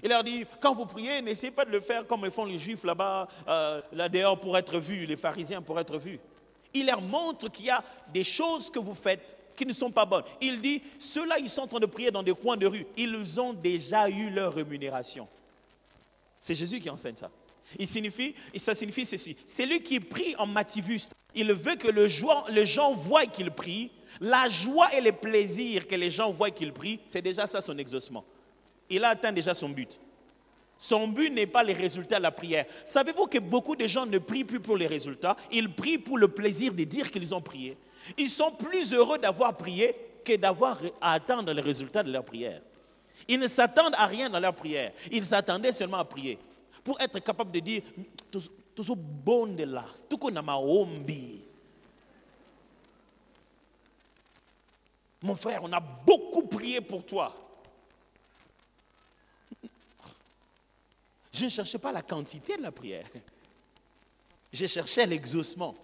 Il leur dit, quand vous priez, n'essayez pas de le faire comme le font les juifs là-bas, là dehors pour être vus, les pharisiens pour être vus. Il leur montre qu'il y a des choses que vous faites qui ne sont pas bonnes. Il dit, ceux-là, ils sont en train de prier dans des coins de rue. Ils ont déjà eu leur rémunération. C'est Jésus qui enseigne ça. Ça signifie ceci. Celui qui prie en mativus, il veut que les gens voient qu'il prie. La joie et le plaisir que les gens voient qu'il prie, c'est déjà ça son exaucement. Il a atteint déjà son but. Son but n'est pas les résultats de la prière. Savez-vous que beaucoup de gens ne prient plus pour les résultats? Ils prient pour le plaisir de dire qu'ils ont prié. Ils sont plus heureux d'avoir prié que d'avoir à attendre les résultats de leur prière. Ils ne s'attendent à rien dans leur prière. Ils s'attendaient seulement à prier. Pour être capable de dire, tout bon de là, tout qu'on a ma ombi. Mon frère, on a beaucoup prié pour toi. Je ne cherchais pas la quantité de la prière. Je cherchais l'exaucement.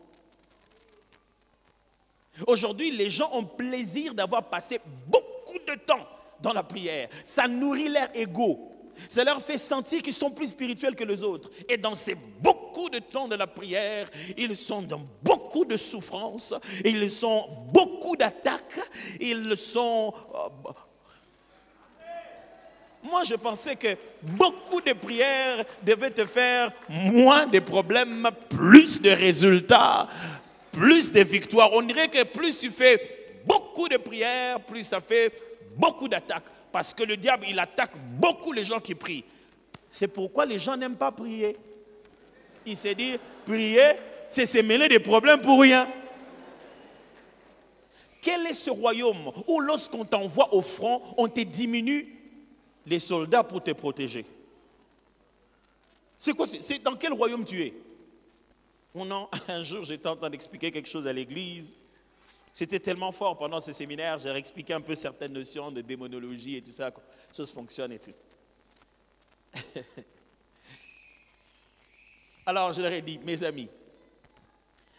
Aujourd'hui, les gens ont plaisir d'avoir passé beaucoup de temps dans la prière. Ça nourrit leur ego. Ça leur fait sentir qu'ils sont plus spirituels que les autres. Et dans ces beaucoup de temps de la prière, ils sont dans beaucoup de souffrances, ils sont beaucoup d'attaques, ils sont... Moi, je pensais que beaucoup de prières devaient te faire moins de problèmes, plus de résultats, plus de victoires. On dirait que plus tu fais beaucoup de prières, plus ça fait beaucoup d'attaques. Parce que le diable, il attaque beaucoup les gens qui prient. C'est pourquoi les gens n'aiment pas prier. Il s'est dit, prier, c'est se mêler des problèmes pour rien. Quel est ce royaume où lorsqu'on t'envoie au front, on te diminue les soldats pour te protéger? C'est quoi? C'est dans quel royaume tu es? Un jour, j'étais en train d'expliquer quelque chose à l'église. C'était tellement fort pendant ce séminaire, j'ai expliqué un peu certaines notions de démonologie et tout ça, comment les choses fonctionnent et tout. Alors je leur ai dit, mes amis,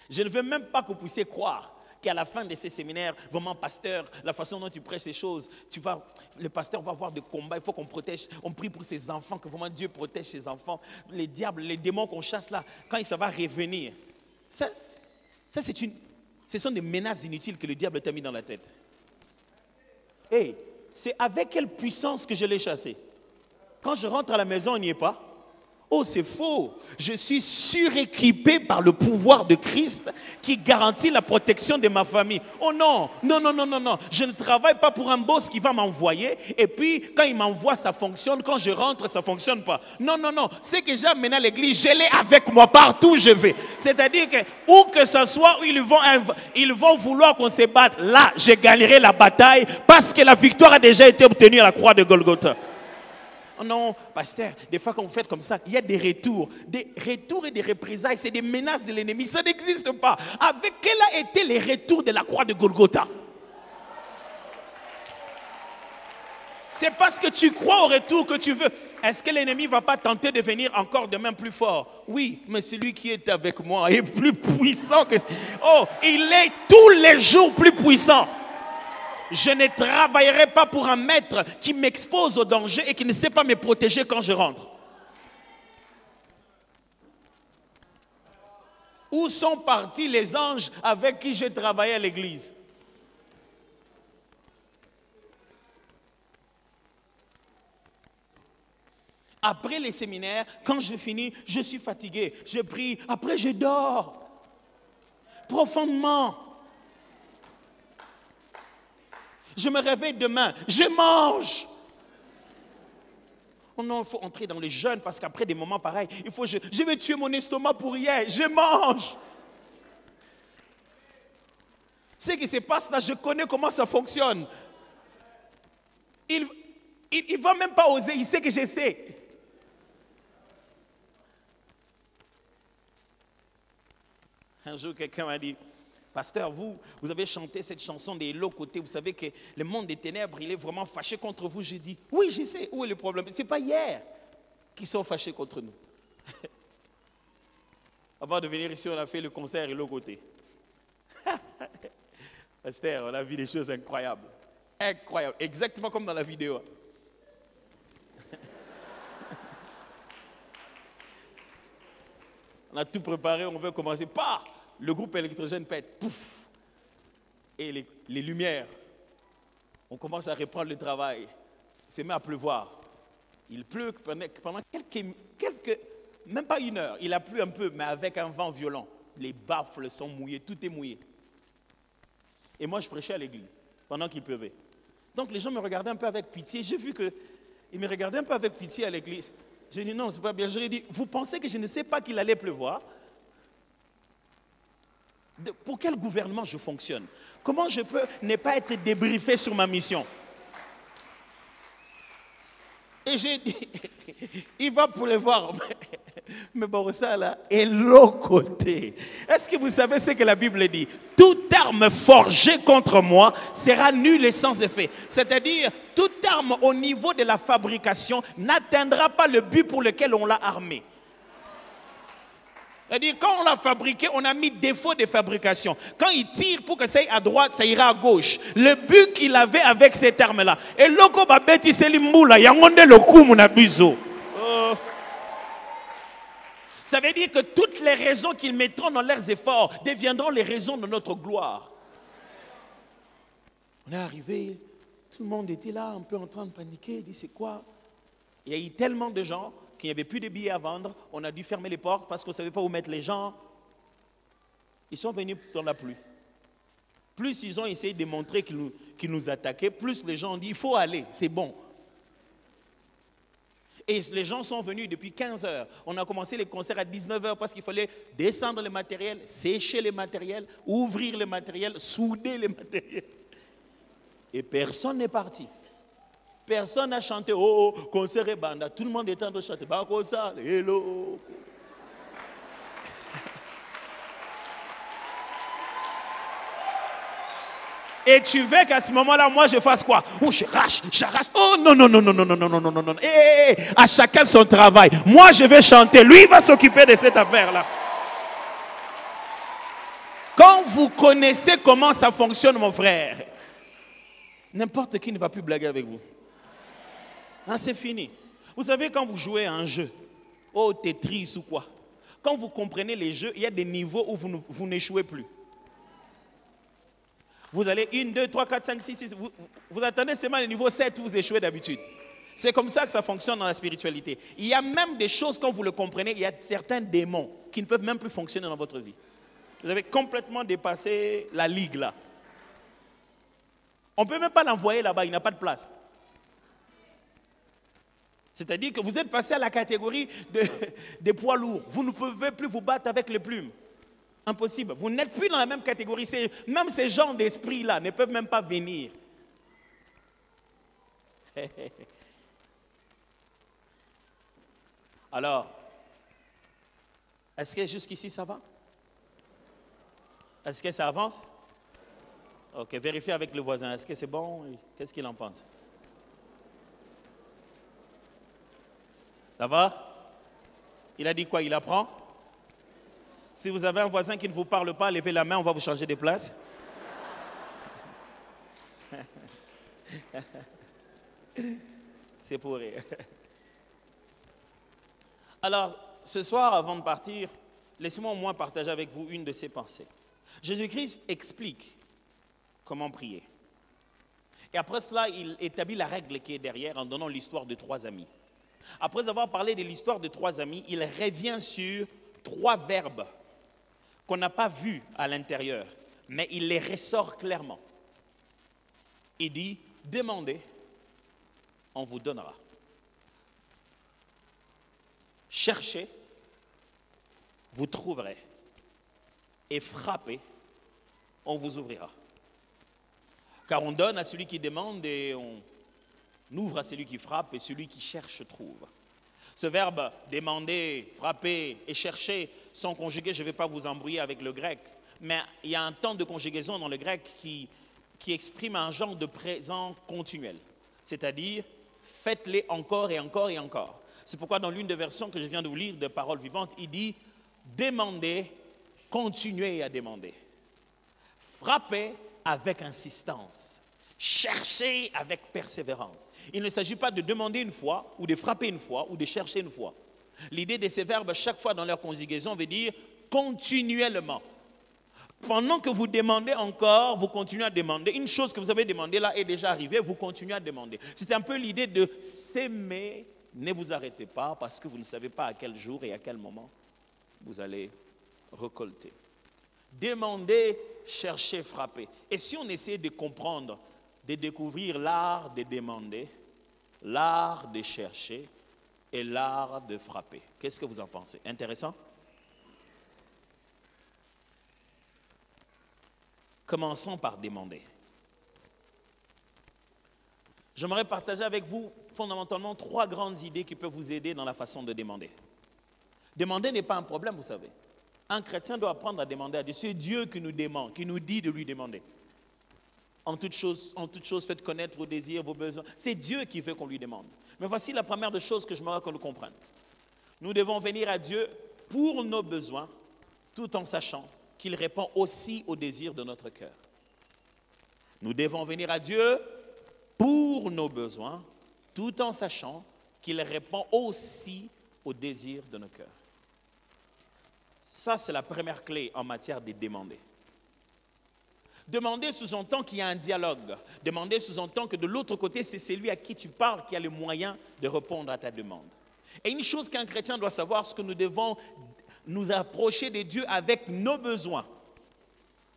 je ne veux même pas que vous puissiez croire qu'à la fin de ces séminaires, vraiment pasteur, la façon dont tu prêches ces choses, le pasteur va avoir des combats, il faut qu'on protège, on prie pour ses enfants, que vraiment Dieu protège ses enfants. Les diables, les démons qu'on chasse là, quand ça va revenir, Ça, ce sont des menaces inutiles que le diable t'a mis dans la tête. Hey, c'est avec quelle puissance que je l'ai chassé? Quand je rentre à la maison, il n'y est pas. Oh, c'est faux. Je suis suréquipé par le pouvoir de Christ qui garantit la protection de ma famille. Oh non, non, non, non, non, non. Je ne travaille pas pour un boss qui va m'envoyer et puis quand il m'envoie, ça fonctionne. Quand je rentre, ça ne fonctionne pas. Non, non, non. Ce que j'ai amené à l'église, je l'ai avec moi partout où je vais. C'est-à-dire que où que ce soit, où ils vont vouloir qu'on se batte. Là, je gagnerai la bataille parce que la victoire a déjà été obtenue à la croix de Golgotha. Non, pasteur, des fois quand vous faites comme ça, il y a des retours et des représailles, c'est des menaces de l'ennemi, ça n'existe pas. Avec quels a été les retours de la croix de Golgotha? C'est parce que tu crois au retour que tu veux. Est-ce que l'ennemi ne va pas tenter de venir encore de même plus fort? Oui, mais celui qui est avec moi est plus puissant que... Oh, il est tous les jours plus puissant. Je ne travaillerai pas pour un maître qui m'expose au danger et qui ne sait pas me protéger quand je rentre. Où sont partis les anges avec qui j'ai travaillé à l'église? Après les séminaires, quand je finis, je suis fatigué, je prie, après je dors profondément. Je me réveille demain, je mange. Oh non, il faut entrer dans le jeûne parce qu'après des moments pareils, je vais tuer mon estomac pour hier, je mange. Ce qui se passe là, je connais comment ça fonctionne. Il ne va même pas oser, il sait que je sais. Un jour, quelqu'un m'a dit, pasteur, vous avez chanté cette chanson des Hello côté. Vous savez que le monde des ténèbres, il est vraiment fâché contre vous. J'ai dit, oui, je sais. Où est le problème? Ce n'est pas hier qu'ils sont fâchés contre nous. Avant de venir ici, on a fait le concert Hello côté. Pasteur, on a vu des choses incroyables. Incroyables. Exactement comme dans la vidéo. On a tout préparé, on veut commencer. Pah! Le groupe électrogène pète. Pouf! Et les lumières. On commence à reprendre le travail. Il se met à pleuvoir. Il pleut pendant quelques, même pas une heure. Il a plu un peu, mais avec un vent violent. Les baffles sont mouillés, tout est mouillé. Et moi, je prêchais à l'église pendant qu'il pleuvait. Donc les gens me regardaient un peu avec pitié. J'ai vu qu'ils me regardaient un peu avec pitié à l'église. J'ai dit non, c'est pas bien. Je lui ai dit, vous pensez que je ne sais pas qu'il allait pleuvoir? Pour quel gouvernement je fonctionne? Comment je peux ne pas être débriefé sur ma mission? Et j'ai dit, il va pleuvoir. Mais bon, ça là est l'autre côté. Est-ce que vous savez ce que la Bible dit? Toute arme forgée contre moi sera nulle et sans effet. C'est-à-dire, toute arme au niveau de la fabrication n'atteindra pas le but pour lequel on l'a armée. C'est-à-dire, quand on l'a fabriqué, on a mis défaut de fabrication. Quand il tire pour que ça aille à droite, ça ira à gauche. Le but qu'il avait avec cette arme-là. Et loko babeti selimboula, yangonde le kumu na biso. Ça veut dire que toutes les raisons qu'ils mettront dans leurs efforts deviendront les raisons de notre gloire. On est arrivé, tout le monde était là, un peu en train de paniquer. Il dit, c'est quoi? Il y a eu tellement de gens qu'il n'y avait plus de billets à vendre. On a dû fermer les portes parce qu'on ne savait pas où mettre les gens. Ils sont venus dans la pluie. Plus ils ont essayé de montrer qu'ils nous attaquaient, plus les gens ont dit, il faut aller, c'est bon. Et les gens sont venus depuis 15 heures. On a commencé les concerts à 19 heures parce qu'il fallait descendre le matériel, sécher le matériel, ouvrir le matériel, souder le matériel. Et personne n'est parti. Personne n'a chanté, oh, concert et banda. Tout le monde est en train de chanter, Bakosa, hello. Et tu veux qu'à ce moment-là, moi, je fasse quoi? Oh, j'arrache. Oh, non, non, non, non, non, non, non, non, non, non. À chacun son travail. Moi, je vais chanter. Lui, il va s'occuper de cette affaire-là. Quand vous connaissez comment ça fonctionne, mon frère, n'importe qui ne va plus blaguer avec vous. Ah, c'est fini. Vous savez, quand vous jouez à un jeu, au Tetris ou quoi, quand vous comprenez les jeux, il y a des niveaux où vous n'échouez plus. Vous allez 1, 2, 3, 4, 5, 6, 6. Vous attendez seulement le niveau 7 où vous échouez d'habitude. C'est comme ça que ça fonctionne dans la spiritualité. Il y a même des choses, quand vous le comprenez, il y a certains démons qui ne peuvent même plus fonctionner dans votre vie. Vous avez complètement dépassé la ligue là. On ne peut même pas l'envoyer là-bas, il n'a pas de place. C'est-à-dire que vous êtes passé à la catégorie des poids lourds. Vous ne pouvez plus vous battre avec les plumes. Impossible. Vous n'êtes plus dans la même catégorie. Même ces gens d'esprit-là ne peuvent même pas venir. Alors, est-ce que jusqu'ici ça va? Est-ce que ça avance? Ok, vérifiez avec le voisin. Est-ce que c'est bon? Qu'est-ce qu'il en pense? Ça va? Il a dit quoi? Il apprend? Si vous avez un voisin qui ne vous parle pas, levez la main, on va vous changer de place. C'est pour rire. Alors, ce soir, avant de partir, laissez-moi au moins partager avec vous une de ces pensées. Jésus-Christ explique comment prier. Et après cela, il établit la règle qui est derrière en donnant l'histoire de 3 amis. Après avoir parlé de l'histoire de 3 amis, il revient sur 3 verbes qu'on n'a pas vus à l'intérieur, mais il les ressort clairement. Il dit, demandez, on vous donnera. Cherchez, vous trouverez. Et frappez, on vous ouvrira. Car on donne à celui qui demande et on ouvre à celui qui frappe et celui qui cherche trouve. Ce verbe demander, frapper et chercher sont conjugués, je ne vais pas vous embrouiller avec le grec, mais il y a un temps de conjugaison dans le grec qui exprime un genre de présent continuel. C'est-à-dire, faites-les encore et encore et encore. C'est pourquoi dans l'une des versions que je viens de vous lire de Paroles vivantes, il dit, demandez, continuez à demander. Frappez avec insistance. Cherchez avec persévérance. Il ne s'agit pas de demander une fois, ou de frapper une fois, ou de chercher une fois. L'idée de ces verbes, chaque fois dans leur conjugaison, veut dire continuellement. Pendant que vous demandez encore, vous continuez à demander. Une chose que vous avez demandé là est déjà arrivée, vous continuez à demander. C'est un peu l'idée de s'aimer. Ne vous arrêtez pas parce que vous ne savez pas à quel jour et à quel moment vous allez récolter. Demandez, cherchez, frappez. Et si on essaie de comprendre, de découvrir l'art de demander, l'art de chercher et l'art de frapper, qu'est-ce que vous en pensez? Intéressant? Commençons par demander. J'aimerais partager avec vous fondamentalement 3 grandes idées qui peuvent vous aider dans la façon de demander. Demander n'est pas un problème, vous savez. Un chrétien doit apprendre à demander à Dieu. C'est Dieu qui nous demande, qui nous dit de lui demander. En toute chose, faites connaître vos désirs, vos besoins. C'est Dieu qui veut qu'on lui demande. Mais voici la première des choses que j'aimerais qu'on nous comprenne. Nous devons venir à Dieu pour nos besoins, tout en sachant qu'il répond aussi aux désirs de notre cœur. Nous devons venir à Dieu pour nos besoins, tout en sachant qu'il répond aussi aux désirs de nos cœurs. Ça, c'est la première clé en matière de demander. Demander sous-entend qu'il y a un dialogue. Demander sous-entend que de l'autre côté, c'est celui à qui tu parles qui a le moyen de répondre à ta demande. Et une chose qu'un chrétien doit savoir, c'est que nous devons nous approcher de Dieu avec nos besoins.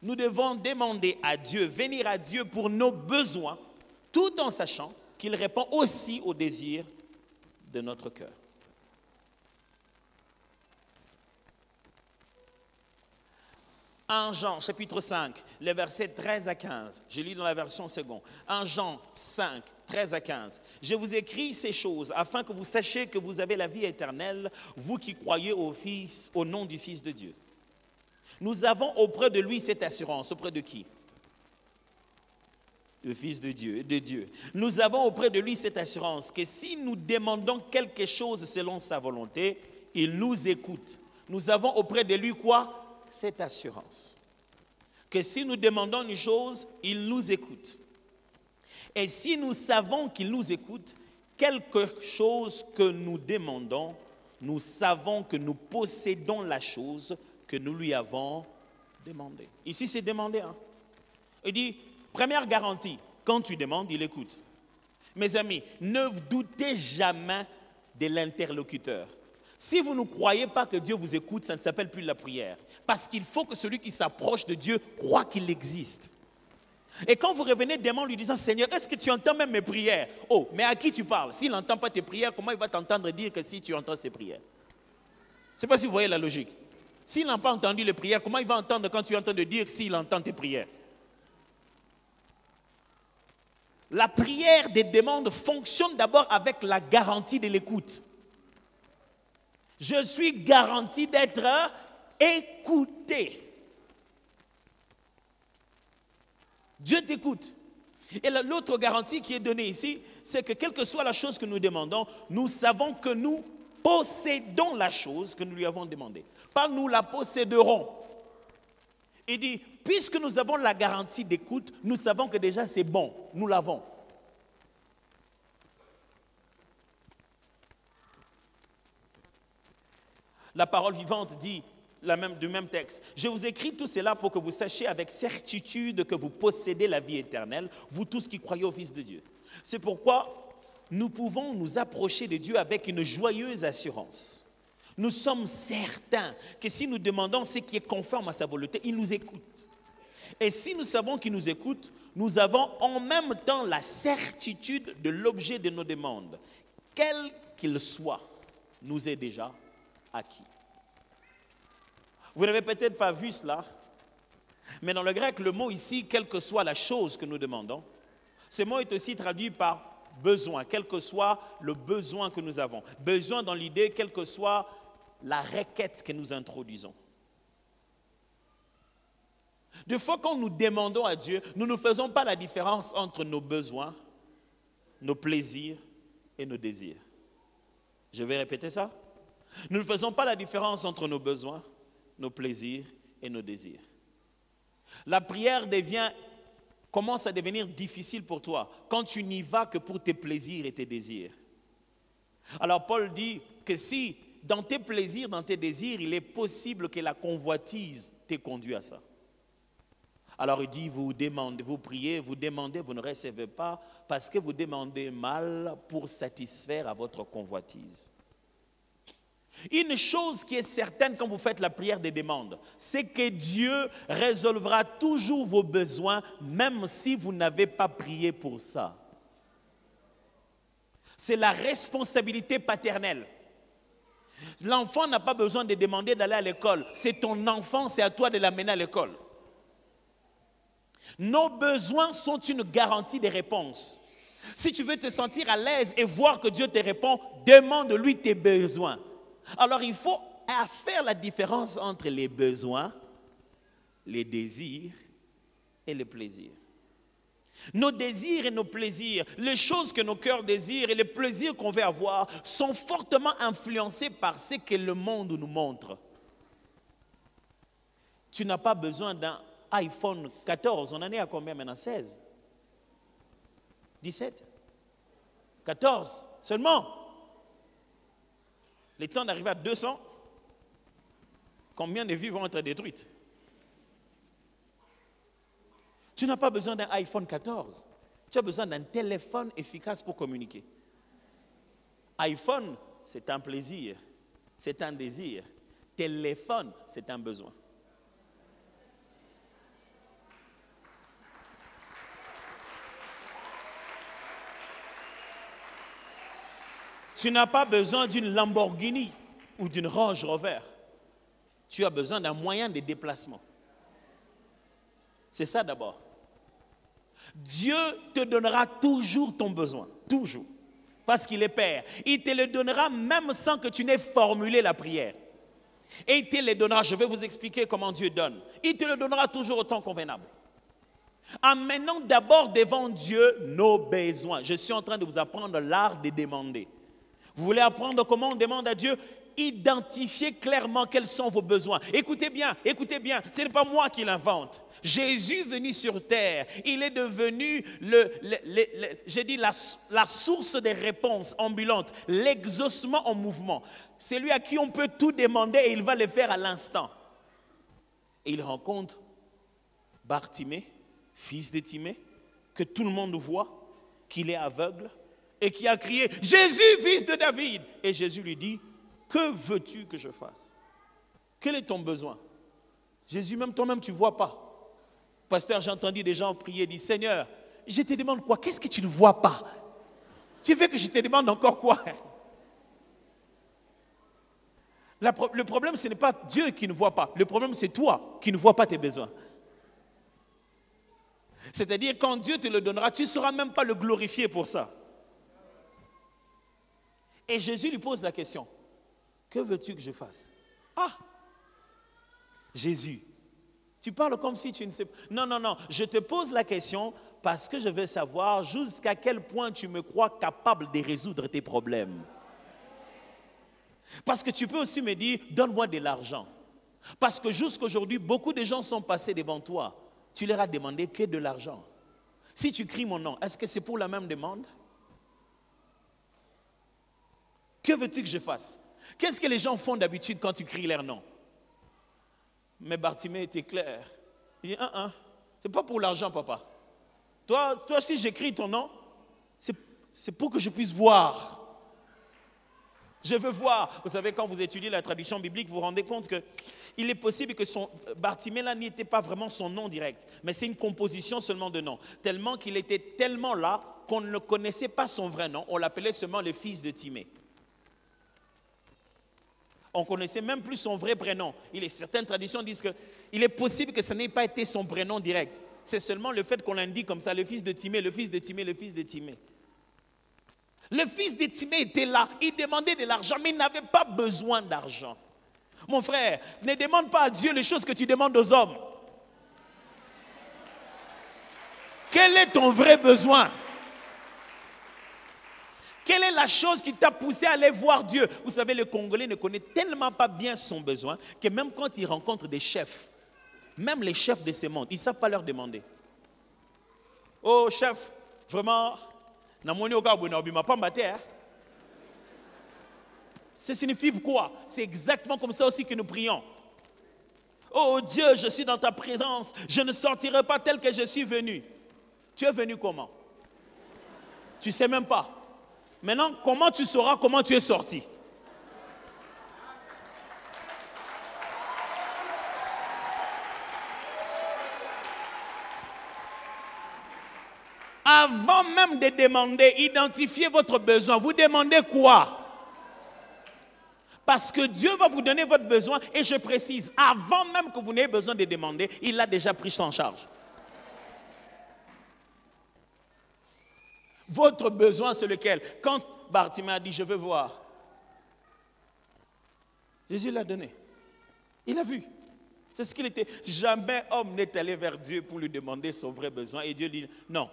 Nous devons demander à Dieu, venir à Dieu pour nos besoins, tout en sachant qu'il répond aussi aux désirs de notre cœur. En Jean, chapitre 5, les versets 13 à 15, je lis dans la version seconde. En Jean 5, 13 à 15, je vous écris ces choses afin que vous sachiez que vous avez la vie éternelle, vous qui croyez au Fils, au nom du Fils de Dieu. Nous avons auprès de lui cette assurance. Auprès de qui? Le Fils de Dieu. Nous avons auprès de lui cette assurance que si nous demandons quelque chose selon sa volonté, il nous écoute. Nous avons auprès de lui quoi? Cette assurance. Que si nous demandons une chose, il nous écoute. Et si nous savons qu'il nous écoute, quelque chose que nous demandons, nous savons que nous possédons la chose que nous lui avons demandé. Ici, c'est demander. Il dit, première garantie, quand tu demandes, il écoute. Mes amis, ne doutez jamais de l'interlocuteur. Si vous ne croyez pas que Dieu vous écoute, ça ne s'appelle plus la prière. Parce qu'il faut que celui qui s'approche de Dieu croit qu'il existe. Et quand vous revenez demain lui disant, Seigneur, est-ce que tu entends même mes prières? Oh, mais à qui tu parles? S'il n'entend pas tes prières, comment il va t'entendre dire que si tu entends ses prières? Je ne sais pas si vous voyez la logique. S'il n'a pas entendu les prières, comment il va entendre quand tu es en train de dire s'il entend tes prières? La prière des demandes fonctionne d'abord avec la garantie de l'écoute. Je suis garanti d'être écouté. Dieu t'écoute. Et l'autre garantie qui est donnée ici, c'est que quelle que soit la chose que nous demandons, nous savons que nous possédons la chose que nous lui avons demandée. Pas nous la posséderons. Il dit, puisque nous avons la garantie d'écoute, nous savons que déjà c'est bon, nous l'avons. La parole vivante dit, du même texte, je vous écris tout cela pour que vous sachiez avec certitude que vous possédez la vie éternelle, vous tous qui croyez au Fils de Dieu. C'est pourquoi nous pouvons nous approcher de Dieu avec une joyeuse assurance. Nous sommes certains que si nous demandons ce qui est conforme à sa volonté, il nous écoute. Et si nous savons qu'il nous écoute, nous avons en même temps la certitude de l'objet de nos demandes, quel qu'il soit, nous est déjà acquis. Vous n'avez peut-être pas vu cela, mais dans le grec, le mot ici, quelle que soit la chose que nous demandons, ce mot est aussi traduit par besoin, quel que soit le besoin que nous avons. Besoin dans l'idée, quelle que soit la requête que nous introduisons. Des fois, quand nous demandons à Dieu, nous ne faisons pas la différence entre nos besoins, nos plaisirs et nos désirs. Je vais répéter ça. Nous ne faisons pas la différence entre nos besoins, nos plaisirs et nos désirs. La prière commence à devenir difficile pour toi quand tu n'y vas que pour tes plaisirs et tes désirs. Alors Paul dit que si dans tes plaisirs, dans tes désirs, il est possible que la convoitise t'ait conduit à ça. Alors il dit, vous demandez, vous priez, vous demandez, vous ne recevez pas parce que vous demandez mal pour satisfaire à votre convoitise. Une chose qui est certaine quand vous faites la prière des demandes, c'est que Dieu résolvera toujours vos besoins, même si vous n'avez pas prié pour ça. C'est la responsabilité paternelle. L'enfant n'a pas besoin de demander d'aller à l'école. C'est ton enfant, c'est à toi de l'amener à l'école. Nos besoins sont une garantie de réponse. Si tu veux te sentir à l'aise et voir que Dieu te répond, demande-lui tes besoins. Alors il faut faire la différence entre les besoins, les désirs et les plaisirs. Nos désirs et nos plaisirs, les choses que nos cœurs désirent et les plaisirs qu'on veut avoir sont fortement influencés par ce que le monde nous montre. Tu n'as pas besoin d'un iPhone 14, on en est à combien maintenant? 16? 17? 14 seulement? Le temps d'arriver à 200, combien de vies vont être détruites? Tu n'as pas besoin d'un iPhone 14. Tu as besoin d'un téléphone efficace pour communiquer. iPhone, c'est un plaisir, c'est un désir. Téléphone, c'est un besoin. Tu n'as pas besoin d'une Lamborghini ou d'une Range Rover. Tu as besoin d'un moyen de déplacement. C'est ça d'abord. Dieu te donnera toujours ton besoin, toujours, parce qu'il est Père. Il te le donnera même sans que tu n'aies formulé la prière. Et il te le donnera, je vais vous expliquer comment Dieu donne. Il te le donnera toujours au temps convenable. Amenons d'abord devant Dieu nos besoins. Je suis en train de vous apprendre l'art de demander. Vous voulez apprendre comment on demande à Dieu? Identifiez clairement quels sont vos besoins. Écoutez bien, ce n'est pas moi qui l'invente. Jésus venu sur terre, il est devenu la source des réponses ambulantes, l'exaucement en mouvement. C'est lui à qui on peut tout demander et il va le faire à l'instant. Et il rencontre Bartimée fils de Timée, que tout le monde voit, qu'il est aveugle, et qui a crié « Jésus, fils de David !» Et Jésus lui dit « Que veux-tu que je fasse? Quel est ton besoin ?» Jésus, même toi-même, tu ne vois pas. Pasteur, j'ai entendu des gens prier, dire « Seigneur, je te demande quoi? Qu'est-ce que tu ne vois pas? Tu veux que je te demande encore quoi ?» Le problème, ce n'est pas Dieu qui ne voit pas. Le problème, c'est toi qui ne vois pas tes besoins. C'est-à-dire, quand Dieu te le donnera, tu ne sauras même pas le glorifier pour ça. Et Jésus lui pose la question, que veux-tu que je fasse? Ah, Jésus, tu parles comme si tu ne sais pas. Non, non, non, je te pose la question parce que je veux savoir jusqu'à quel point tu me crois capable de résoudre tes problèmes. Parce que tu peux aussi me dire, donne-moi de l'argent. Parce que jusqu'aujourd'hui, beaucoup de gens sont passés devant toi. Tu leur as demandé que de l'argent. Si tu cries mon nom, est-ce que c'est pour la même demande? Que veux-tu que je fasse? Qu'est-ce que les gens font d'habitude quand tu cries leur nom? Mais Bartimée était clair. Il dit, c'est pas pour l'argent, papa. Toi, si j'écris ton nom, c'est pour que je puisse voir. Je veux voir. Vous savez, quand vous étudiez la tradition biblique, vous vous rendez compte qu'il est possible que Bartimée là n'était pas vraiment son nom direct, mais c'est une composition seulement de noms. Tellement qu'il était tellement là qu'on ne connaissait pas son vrai nom. On l'appelait seulement le fils de Timée. On ne connaissait même plus son vrai prénom. Certaines traditions disent qu'il est possible que ce n'ait pas été son prénom direct. C'est seulement le fait qu'on l'indique comme ça, le fils de Timée, le fils de Timée, le fils de Timée. Le fils de Timée était là, il demandait de l'argent, mais il n'avait pas besoin d'argent. Mon frère, ne demande pas à Dieu les choses que tu demandes aux hommes. Quel est ton vrai besoin? Quelle est la chose qui t'a poussé à aller voir Dieu? Vous savez, le Congolais ne connaît tellement pas bien son besoin que même quand il rencontre des chefs, même les chefs de ce monde, ils ne savent pas leur demander. Oh chef, vraiment, ça signifie quoi? C'est exactement comme ça aussi que nous prions. Oh Dieu, je suis dans ta présence, je ne sortirai pas tel que je suis venu. Tu es venu comment? Tu ne sais même pas. Maintenant, comment tu sauras comment tu es sorti? Avant même de demander, identifiez votre besoin. Vous demandez quoi? Parce que Dieu va vous donner votre besoin, et je précise, avant même que vous n'ayez besoin de demander, il l'a déjà pris en charge. Votre besoin, c'est lequel? Quand Bartimée a dit, je veux voir, Jésus l'a donné. Il a vu. C'est ce qu'il était. Jamais homme n'est allé vers Dieu pour lui demander son vrai besoin. Et Dieu dit, non.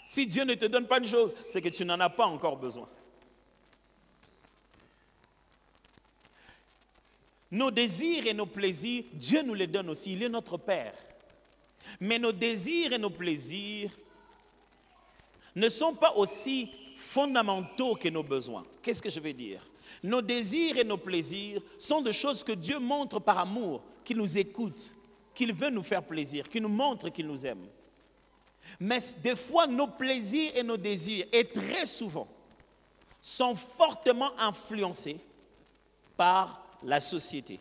Si Dieu ne te donne pas une chose, c'est que tu n'en as pas encore besoin. Nos désirs et nos plaisirs, Dieu nous les donne aussi. Il est notre Père. Mais nos désirs et nos plaisirs ne sont pas aussi fondamentaux que nos besoins. Qu'est-ce que je veux dire? Nos désirs et nos plaisirs sont des choses que Dieu montre par amour, qu'il nous écoute, qu'il veut nous faire plaisir, qu'il nous montre qu'il nous aime. Mais des fois, nos plaisirs et nos désirs, et très souvent, sont fortement influencés par la société,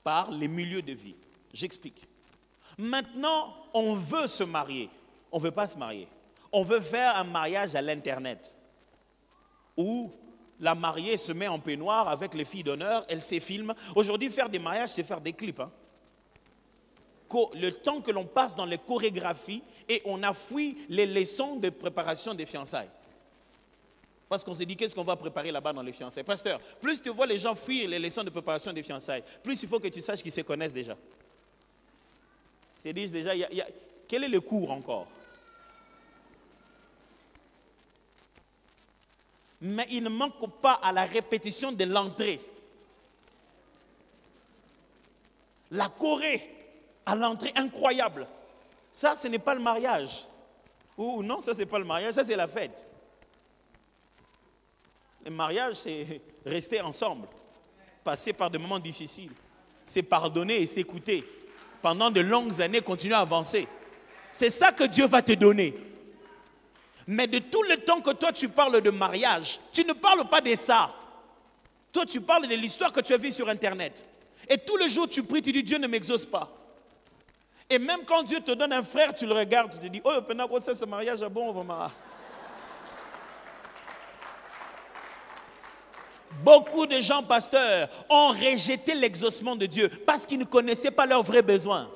par les milieux de vie. J'explique. Maintenant, on veut se marier. On ne veut pas se marier. On veut faire un mariage à l'Internet, où la mariée se met en peignoir avec les filles d'honneur, elle se filme. Aujourd'hui, faire des mariages, c'est faire des clips. Le temps que l'on passe dans les chorégraphies, et on a fui les leçons de préparation des fiançailles. Parce qu'on s'est dit, qu'est-ce qu'on va préparer là-bas dans les fiançailles? Pasteur, plus tu vois les gens fuir les leçons de préparation des fiançailles, plus il faut que tu saches qu'ils se connaissent déjà. Ils se disent déjà, quel est le cours encore? Mais il ne manque pas à la répétition de l'entrée. La Corée, à l'entrée incroyable. Ça, ce n'est pas le mariage. Ou non, ça, ce n'est pas le mariage, ça, c'est la fête. Le mariage, c'est rester ensemble, passer par des moments difficiles, c'est pardonner et s'écouter. pendant de longues années, continuer à avancer. C'est ça que Dieu va te donner. Mais de tout le temps que toi tu parles de mariage, tu ne parles pas de ça. Toi tu parles de l'histoire que tu as vue sur Internet. Et tout le jour tu pries, tu dis Dieu ne m'exauce pas. Et même quand Dieu te donne un frère, tu le regardes, tu te dis, oh, pendant que ce mariage est bon, vraiment. Beaucoup de gens, pasteurs, ont rejeté l'exaucement de Dieu parce qu'ils ne connaissaient pas leurs vrais besoins.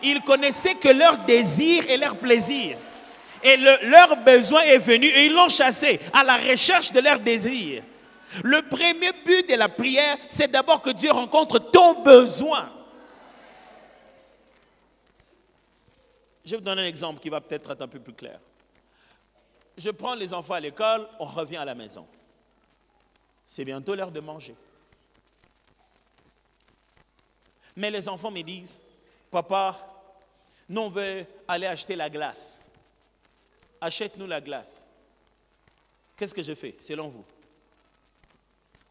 Ils connaissaient que leur désir et leur plaisir. Et leur besoin est venu et ils l'ont chassé à la recherche de leur désir. Le premier but de la prière, c'est d'abord que Dieu rencontre ton besoin. Je vais vous donner un exemple qui va peut-être être un peu plus clair. Je prends les enfants à l'école, on revient à la maison. C'est bientôt l'heure de manger. Mais les enfants me disent, papa, nous on veut aller acheter la glace. Achète-nous la glace. Qu'est-ce que je fais, selon vous?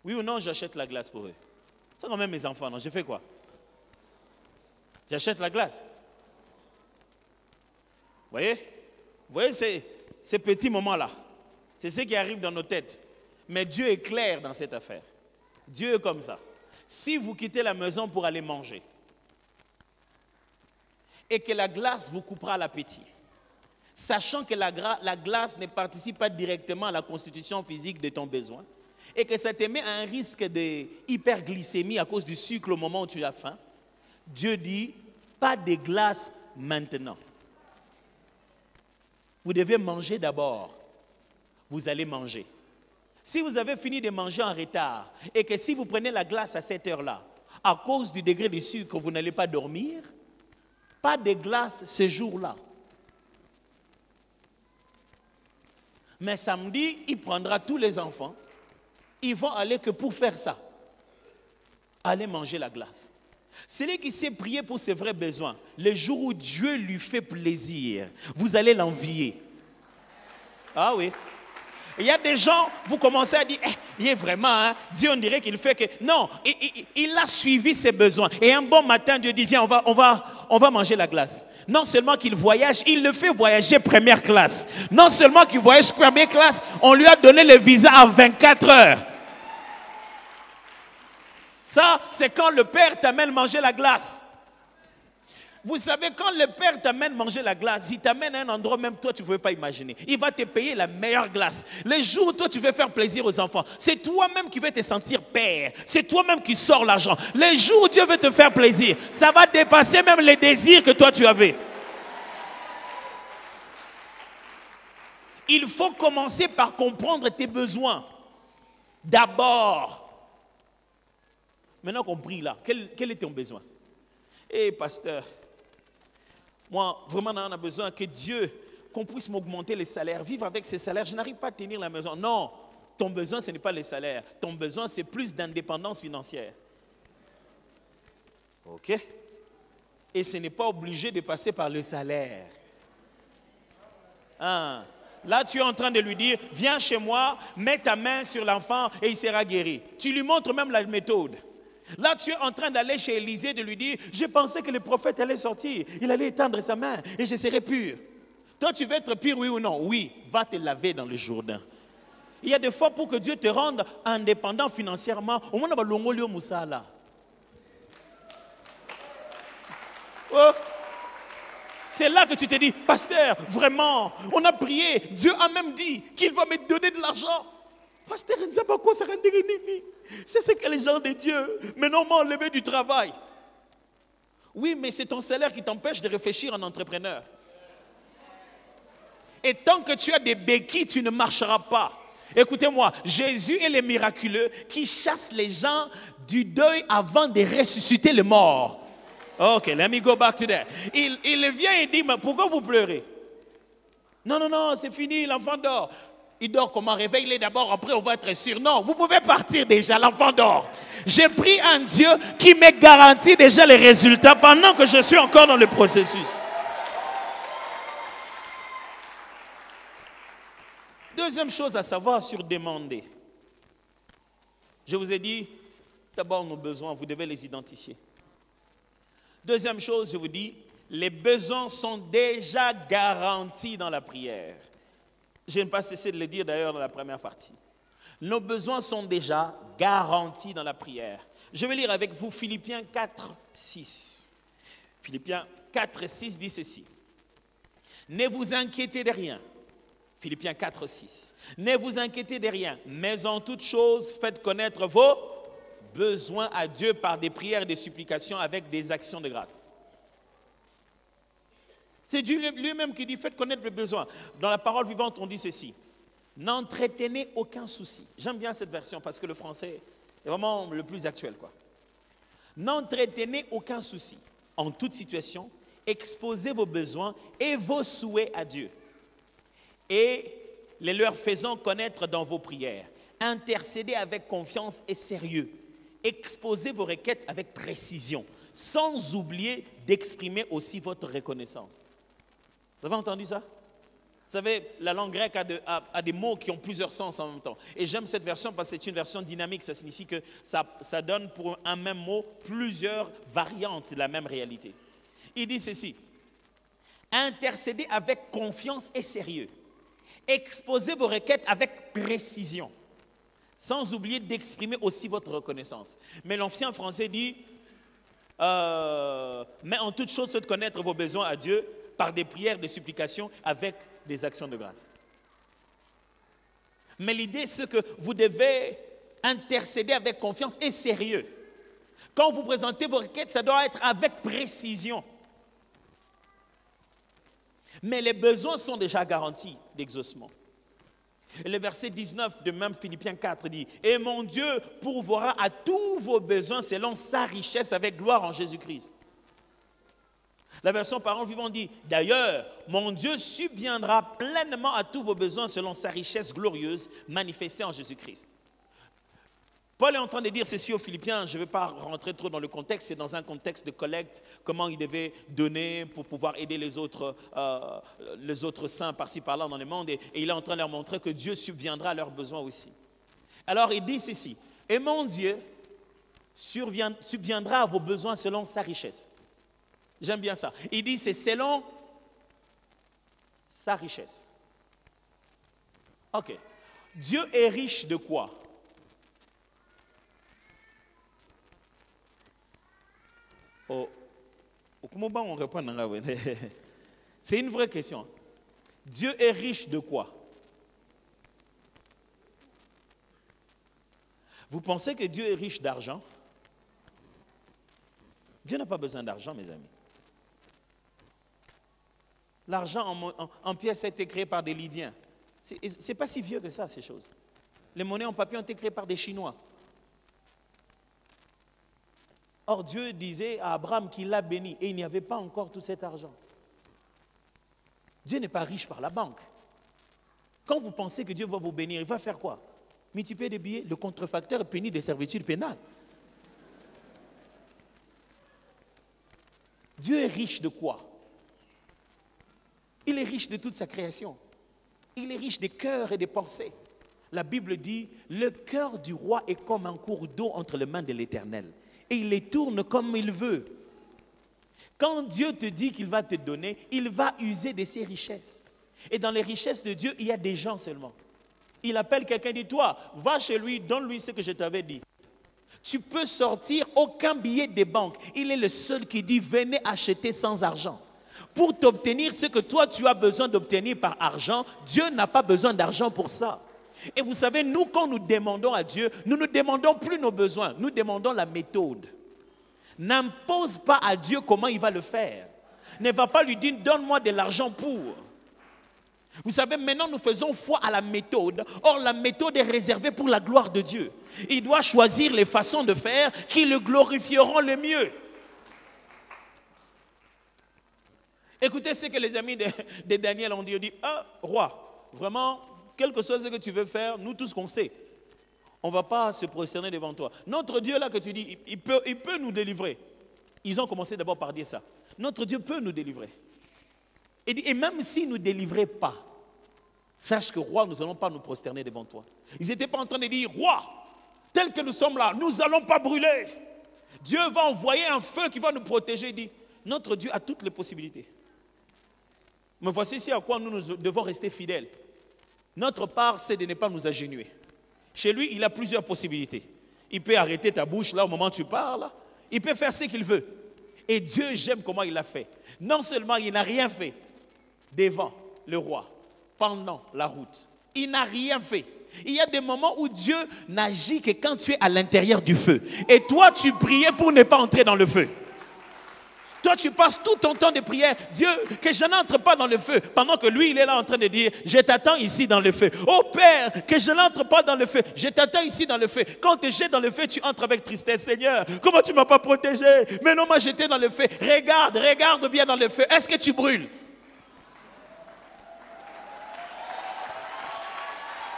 Oui ou non, j'achète la glace pour eux. C'est quand même mes enfants, non? Je fais quoi? J'achète la glace. Vous voyez ces petits moments-là, c'est ce qui arrive dans nos têtes. Mais Dieu est clair dans cette affaire. Dieu est comme ça. Si vous quittez la maison pour aller manger, et que la glace vous coupera l'appétit, sachant que la glace ne participe pas directement à la constitution physique de ton besoin, et que ça te met à un risque d'hyperglycémie à cause du sucre au moment où tu as faim, Dieu dit, pas de glace maintenant. Vous devez manger d'abord. Vous allez manger. Si vous avez fini de manger en retard et que si vous prenez la glace à cette heure-là, à cause du degré de sucre, vous n'allez pas dormir, pas de glace ce jour-là. Mais samedi, il prendra tous les enfants. Ils vont aller que pour faire ça. Aller manger la glace. Celui qui sait prier pour ses vrais besoins, le jour où Dieu lui fait plaisir, vous allez l'envier. Ah oui. Il y a des gens, vous commencez à dire, il est vraiment, hein, Dieu on dirait qu'il fait que... Non, il a suivi ses besoins. Et un bon matin, Dieu dit, viens, on va manger la glace. Non seulement qu'il voyage, il le fait voyager première classe. Non seulement qu'il voyage première classe, on lui a donné le visa à 24 heures. Ça, c'est quand le Père t'amène manger la glace. Vous savez, quand le Père t'amène manger la glace, il t'amène à un endroit même toi tu ne pouvais pas imaginer. Il va te payer la meilleure glace. Les jours où toi tu veux faire plaisir aux enfants, c'est toi-même qui veux te sentir père. C'est toi-même qui sors l'argent. Les jours où Dieu veut te faire plaisir, ça va dépasser même les désirs que toi tu avais. Il faut commencer par comprendre tes besoins. D'abord. Maintenant qu'on prie là, quel est ton besoin? Eh pasteur, moi vraiment on a besoin que Dieu, qu'on puisse m'augmenter les salaires, vivre avec ces salaires, je n'arrive pas à tenir la maison. Non, ton besoin ce n'est pas les salaires, ton besoin c'est plus d'indépendance financière. Ok? Et ce n'est pas obligé de passer par le salaire. Hein? Là, tu es en train de lui dire, viens chez moi, mets ta main sur l'enfant et il sera guéri. Tu lui montres même la méthode. Là, tu es en train d'aller chez Élisée, de lui dire, je pensais que le prophète allait sortir, il allait étendre sa main et je serai pur. Toi, tu veux être pur, oui ou non? Oui, va te laver dans le Jourdain. Il y a des fois pour que Dieu te rende indépendant financièrement, au moins, on va l'ongolio moussala. Oh. C'est là que tu te dis, pasteur, vraiment, on a prié, Dieu a même dit qu'il va me donner de l'argent. Pasteur, c'est ce que les gens de Dieu, maintenant m'ont enlevé du travail. Oui, mais c'est ton salaire qui t'empêche de réfléchir en entrepreneur. Et tant que tu as des béquilles, tu ne marcheras pas. Écoutez-moi, Jésus est le miraculeux qui chasse les gens du deuil avant de ressusciter les morts. Ok, let me go back to that. Il vient et dit, mais pourquoi vous pleurez? Non, non, non, c'est fini, l'enfant dort. Il dort comment? Réveille-les d'abord, après on va être sûr. Non, vous pouvez partir déjà, l'enfant dort. J'ai pris un Dieu qui me garantit déjà les résultats pendant que je suis encore dans le processus. Deuxième chose à savoir sur demander. Je vous ai dit, d'abord nos besoins, vous devez les identifier. Deuxième chose, je vous dis, les besoins sont déjà garantis dans la prière. Je n'ai pas cessé de le dire d'ailleurs dans la première partie. Nos besoins sont déjà garantis dans la prière. Je vais lire avec vous Philippiens 4, 6. Philippiens 4, 6 dit ceci. Ne vous inquiétez de rien. Philippiens 4, 6. Ne vous inquiétez de rien, mais en toute chose, faites connaître vos besoins à Dieu par des prières et des supplications avec des actions de grâce. C'est Dieu lui-même qui dit, faites connaître vos besoins. Dans la parole vivante, on dit ceci. N'entretenez aucun souci. J'aime bien cette version parce que le français est vraiment le plus actuel, quoi. N'entretenez aucun souci. En toute situation, exposez vos besoins et vos souhaits à Dieu. Et les leur faisant connaître dans vos prières. Intercédez avec confiance et sérieux. Exposez vos requêtes avec précision, sans oublier d'exprimer aussi votre reconnaissance. Vous avez entendu ça? Vous savez, la langue grecque a des mots qui ont plusieurs sens en même temps. Et j'aime cette version parce que c'est une version dynamique. Ça signifie que ça donne pour un même mot plusieurs variantes de la même réalité. Il dit ceci. Intercédez avec confiance et sérieux. Exposez vos requêtes avec précision, sans oublier d'exprimer aussi votre reconnaissance. Mais l'ancien français dit, mais en toute chose, faites connaître vos besoins à Dieu par des prières, des supplications, avec des actions de grâce. Mais l'idée, c'est que vous devez intercéder avec confiance et sérieux. Quand vous présentez vos requêtes, ça doit être avec précision. Mais les besoins sont déjà garantis d'exaucement. Et le verset 19 de même Philippiens 4 dit, « Et mon Dieu pourvoira à tous vos besoins selon sa richesse avec gloire en Jésus-Christ. » La version Parole vivante dit, « D'ailleurs, mon Dieu subviendra pleinement à tous vos besoins selon sa richesse glorieuse manifestée en Jésus-Christ. » Paul est en train de dire ceci aux Philippiens, je ne vais pas rentrer trop dans le contexte, c'est dans un contexte de collecte, comment il devait donner pour pouvoir aider les autres saints par-ci par-là dans le monde, et il est en train de leur montrer que Dieu subviendra à leurs besoins aussi. Alors il dit ceci, « Et mon Dieu subviendra à vos besoins selon sa richesse. » J'aime bien ça. Il dit, c'est selon sa richesse. Ok. Dieu est riche de quoi? Oh, comment on répond? C'est une vraie question. Dieu est riche de quoi? Vous pensez que Dieu est riche d'argent? Dieu n'a pas besoin d'argent, mes amis. L'argent en pièces a été créé par des Lydiens. Ce n'est pas si vieux que ça, ces choses. Les monnaies en papier ont été créées par des Chinois. Or, Dieu disait à Abraham qu'il l'a béni et il n'y avait pas encore tout cet argent. Dieu n'est pas riche par la banque. Quand vous pensez que Dieu va vous bénir, il va faire quoi? Multiplier des billets, le contrefacteur est puni des servitudes pénales. Dieu est riche de quoi? Il est riche de toute sa création. Il est riche des cœurs et des pensées. La Bible dit, le cœur du roi est comme un cours d'eau entre les mains de l'Éternel. Et il les tourne comme il veut. Quand Dieu te dit qu'il va te donner, il va user de ses richesses. Et dans les richesses de Dieu, il y a des gens seulement. Il appelle quelqu'un, dit, toi, va chez lui, donne-lui ce que je t'avais dit. Tu peux sortir aucun billet des banques. Il est le seul qui dit, venez acheter sans argent. Pour t'obtenir ce que toi tu as besoin d'obtenir par argent, Dieu n'a pas besoin d'argent pour ça. Et vous savez, nous, quand nous demandons à Dieu, nous ne demandons plus nos besoins, nous demandons la méthode. N'impose pas à Dieu comment il va le faire. Ne va pas lui dire, donne-moi de l'argent pour. Vous savez, maintenant nous faisons foi à la méthode. Or, la méthode est réservée pour la gloire de Dieu. Il doit choisir les façons de faire qui le glorifieront le mieux. Écoutez ce que les amis de Daniel ont dit. Ils ont dit, ah, roi, vraiment, quelque chose que tu veux faire, nous tous qu'on sait, on ne va pas se prosterner devant toi. Notre Dieu là que tu dis, il peut nous délivrer. Ils ont commencé d'abord par dire ça. Notre Dieu peut nous délivrer. Et même s'il ne nous délivrait pas, sache que roi, nous n'allons pas nous prosterner devant toi. Ils n'étaient pas en train de dire, roi, tel que nous sommes là, nous n'allons pas brûler. Dieu va envoyer un feu qui va nous protéger. Il dit, notre Dieu a toutes les possibilités. Mais voici ici à quoi nous devons rester fidèles. Notre part, c'est de ne pas nous agenouiller. Chez lui, il a plusieurs possibilités. Il peut arrêter ta bouche là au moment où tu parles. Il peut faire ce qu'il veut. Et Dieu, j'aime comment il l'a fait. Non seulement il n'a rien fait devant le roi, pendant la route. Il n'a rien fait. Il y a des moments où Dieu n'agit que quand tu es à l'intérieur du feu. Et toi, tu priais pour ne pas entrer dans le feu. Toi, tu passes tout ton temps de prière. Dieu, que je n'entre pas dans le feu. Pendant que lui, il est là en train de dire, je t'attends ici dans le feu. Oh Père, que je n'entre pas dans le feu. Je t'attends ici dans le feu. Quand tu es jeté dans le feu, tu entres avec tristesse. Seigneur, comment tu ne m'as pas protégé? Mais non, moi j'étais dans le feu. Regarde bien dans le feu. Est-ce que tu brûles?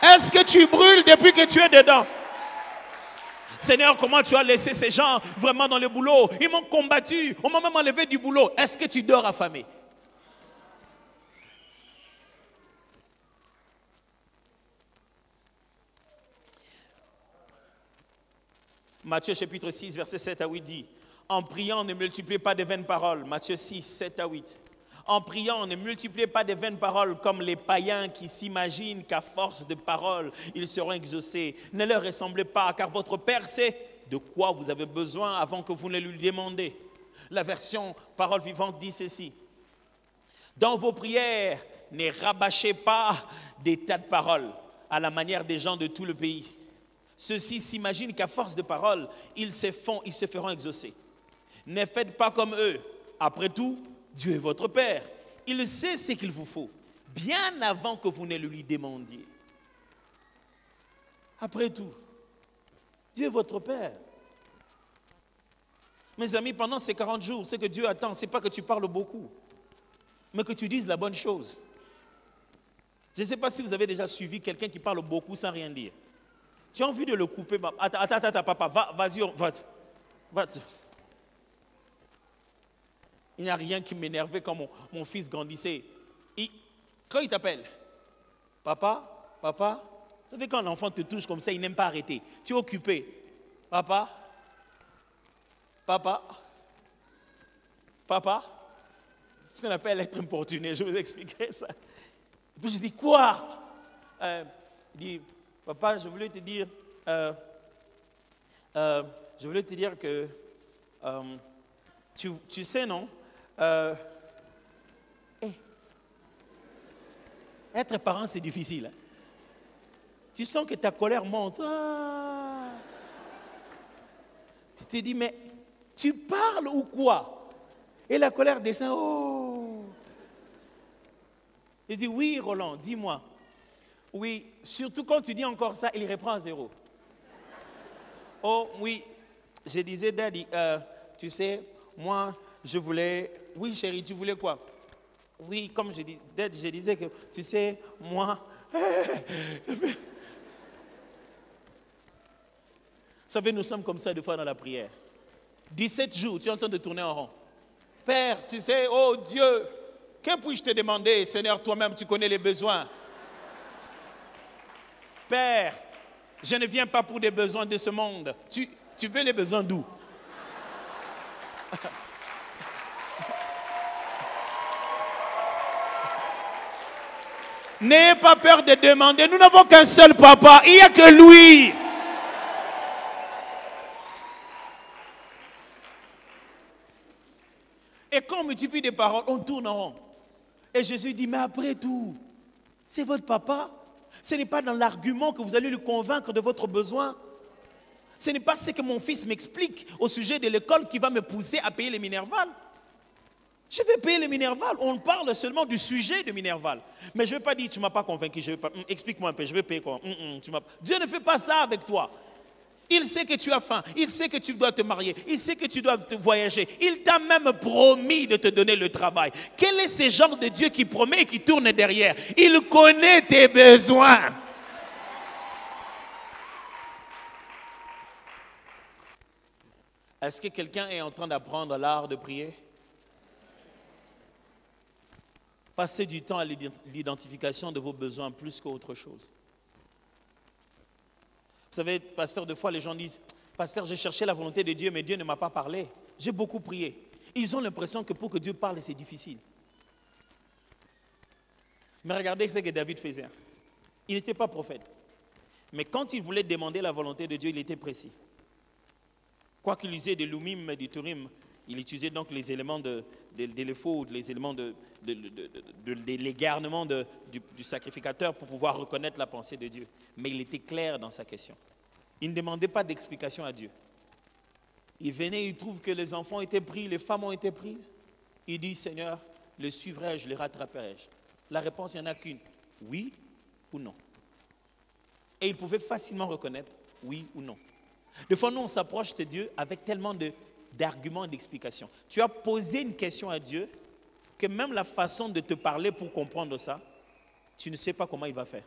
Est-ce que tu brûles depuis que tu es dedans? Seigneur, comment tu as laissé ces gens vraiment dans le boulot? Ils m'ont combattu, on m'a même enlevé du boulot. Est-ce que tu dors affamé? Matthieu chapitre 6, verset 7 à 8 dit, en priant, ne multipliez pas de vaines paroles. Matthieu 6, 7 à 8. En priant, ne multipliez pas de vaines paroles comme les païens qui s'imaginent qu'à force de paroles, ils seront exaucés. Ne leur ressemblez pas, car votre Père sait de quoi vous avez besoin avant que vous ne lui demandez. La version Parole vivante dit ceci. Dans vos prières, ne rabâchez pas des tas de paroles à la manière des gens de tout le pays. Ceux-ci s'imaginent qu'à force de paroles, ils se feront exaucer. Ne faites pas comme eux. Après tout, Dieu est votre Père. Il sait ce qu'il vous faut, bien avant que vous ne le lui demandiez. Après tout, Dieu est votre Père. Mes amis, pendant ces 40 jours, ce que Dieu attend, ce n'est pas que tu parles beaucoup, mais que tu dises la bonne chose. Je ne sais pas si vous avez déjà suivi quelqu'un qui parle beaucoup sans rien dire. Tu as envie de le couper. Attends, papa, vas-y. Il n'y a rien qui m'énervait quand mon fils grandissait. Quand il t'appelle, papa, vous savez quand l'enfant te touche comme ça, il n'aime pas arrêter. Tu es occupé. Papa. C'est ce qu'on appelle être importuné. Je vous expliquerai ça. Et puis je dis, quoi? Il dit, papa, je voulais te dire que, tu sais, non? Être parent, c'est difficile. Hein? Tu sens que ta colère monte. Ah. Tu te dis, mais tu parles ou quoi? Et la colère descend. Oh. Il dit, oui, Roland, dis-moi. Oui, surtout quand tu dis encore ça, il reprend à zéro. Oh, oui, je disais, Daddy, tu sais, moi, je voulais... Oui, chérie, tu voulais quoi? Oui, comme je disais que, tu sais, moi... Vous savez, nous sommes comme ça des fois dans la prière. 17 jours, tu es en train de tourner en rond. Père, tu sais, oh Dieu, que puis-je te demander? Seigneur, toi-même, tu connais les besoins. Père, je ne viens pas pour des besoins de ce monde. Tu veux les besoins d'où? N'ayez pas peur de demander. Nous n'avons qu'un seul papa. Il n'y a que lui. Et quand on multiplie des paroles, on tourne en rond. Et Jésus dit, mais après tout, c'est votre papa. Ce n'est pas dans l'argument que vous allez le convaincre de votre besoin. Ce n'est pas ce que mon fils m'explique au sujet de l'école qui va me pousser à payer les Minerval. Je vais payer les Minerval. On parle seulement du sujet de Minerval. Mais je ne vais pas dire, tu ne m'as pas convaincu. Explique-moi un peu, je vais payer quoi? Dieu ne fait pas ça avec toi. Il sait que tu as faim. Il sait que tu dois te marier. Il sait que tu dois te voyager. Il t'a même promis de te donner le travail. Quel est ce genre de Dieu qui promet et qui tourne derrière? Il connaît tes besoins. Est-ce que quelqu'un est en train d'apprendre l'art de prier? Passez du temps à l'identification de vos besoins plus qu'autre chose. Vous savez, pasteur, des fois les gens disent, Pasteur, j'ai cherché la volonté de Dieu, mais Dieu ne m'a pas parlé. J'ai beaucoup prié. Ils ont l'impression que pour que Dieu parle, c'est difficile. Mais regardez ce que David faisait. Il n'était pas prophète. Mais quand il voulait demander la volonté de Dieu, il était précis. Quoi qu'il usait de l'Umim et du Turim, il utilisait donc les éléments de l'éphod, les éléments de l'égarement du sacrificateur pour pouvoir reconnaître la pensée de Dieu. Mais il était clair dans sa question. Il ne demandait pas d'explication à Dieu. Il venait, il trouve que les enfants étaient pris, les femmes ont été prises. Il dit, Seigneur, les suivrai-je, les rattraperai-je? La réponse, il n'y en a qu'une. Oui ou non. Et il pouvait facilement reconnaître oui ou non. Des fois, nous, on s'approche de Dieu avec tellement d'arguments et d'explications. Tu as posé une question à Dieu que même la façon de te parler pour comprendre ça, tu ne sais pas comment il va faire.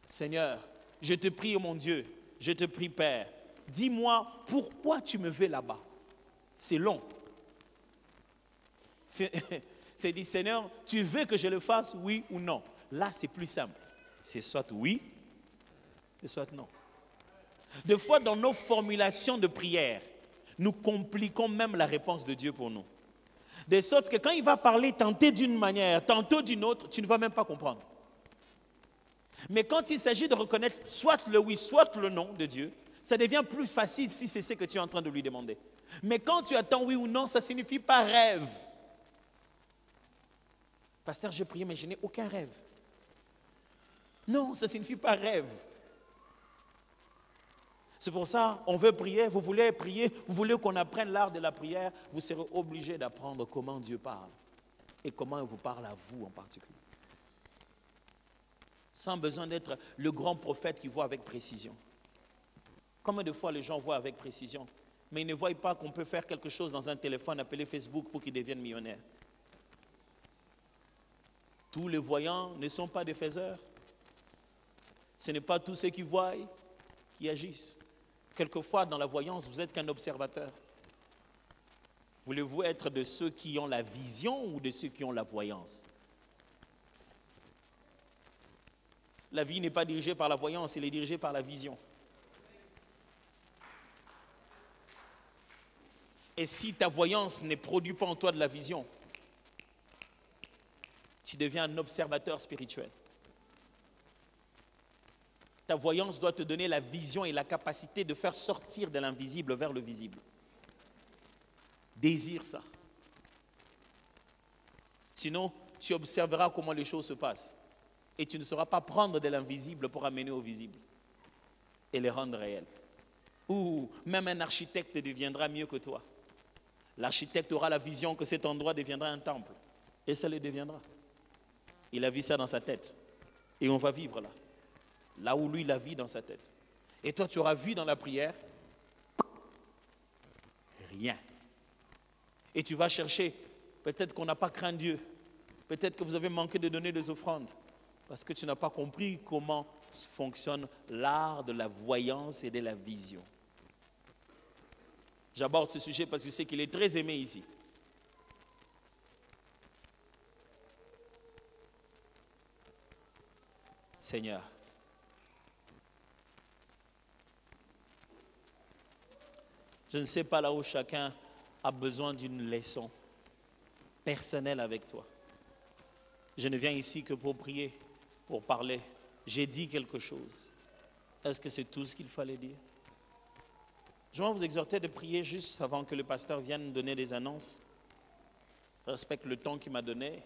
Seigneur, je te prie, oh mon Dieu, je te prie, Père, dis-moi pourquoi tu me veux là-bas. C'est long. C'est dit, Seigneur, tu veux que je le fasse, oui ou non? Là, c'est plus simple. C'est soit oui, c'est soit non. Des fois, dans nos formulations de prière, nous compliquons même la réponse de Dieu pour nous. De sorte que quand il va parler tantôt d'une manière, tantôt d'une autre, tu ne vas même pas comprendre. Mais quand il s'agit de reconnaître soit le oui, soit le non de Dieu, ça devient plus facile si c'est ce que tu es en train de lui demander. Mais quand tu attends oui ou non, ça signifie pas rêve. Pasteur, j'ai prié, mais je n'ai aucun rêve. Non, ça ne signifie pas rêve. C'est pour ça, on veut prier, vous voulez prier, vous voulez qu'on apprenne l'art de la prière, vous serez obligé d'apprendre comment Dieu parle et comment il vous parle à vous en particulier. Sans besoin d'être le grand prophète qui voit avec précision. Combien de fois les gens voient avec précision, mais ils ne voient pas qu'on peut faire quelque chose dans un téléphone appelé Facebook pour qu'ils deviennent millionnaires. Tous les voyants ne sont pas des faiseurs. Ce n'est pas tous ceux qui voient qui agissent. Quelquefois, dans la voyance, vous n'êtes qu'un observateur. Voulez-vous être de ceux qui ont la vision ou de ceux qui ont la voyance? La vie n'est pas dirigée par la voyance, elle est dirigée par la vision. Et si ta voyance ne produit pas en toi de la vision, tu deviens un observateur spirituel. Ta voyance doit te donner la vision et la capacité de faire sortir de l'invisible vers le visible. Désire ça. Sinon, tu observeras comment les choses se passent. Et tu ne sauras pas prendre de l'invisible pour amener au visible et les rendre réels. Ou même un architecte deviendra mieux que toi. L'architecte aura la vision que cet endroit deviendra un temple. Et ça le deviendra. Il a vu ça dans sa tête. Et on va vivre là. Là où lui, il a vu dans sa tête. Et toi, tu auras vu dans la prière rien. Et tu vas chercher. Peut-être qu'on n'a pas craint Dieu. Peut-être que vous avez manqué de donner des offrandes. Parce que tu n'as pas compris comment fonctionne l'art de la voyance et de la vision. J'aborde ce sujet parce que je sais qu'il est très aimé ici. Seigneur, je ne sais pas là où chacun a besoin d'une leçon personnelle avec toi. Je ne viens ici que pour prier, pour parler. J'ai dit quelque chose. Est-ce que c'est tout ce qu'il fallait dire? Je vais vous exhorter de prier juste avant que le pasteur vienne donner des annonces. Je respecte le temps qu'il m'a donné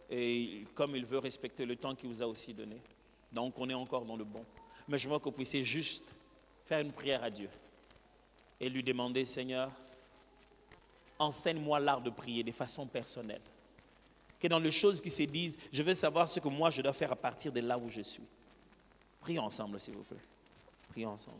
et comme il veut respecter le temps qu'il vous a aussi donné. Donc on est encore dans le bon. Mais je veux que vous puissiez juste faire une prière à Dieu et lui demander, Seigneur, enseigne-moi l'art de prier de façon personnelle. Que dans les choses qui se disent, je veux savoir ce que moi je dois faire à partir de là où je suis. Prions ensemble, s'il vous plaît. Prions ensemble.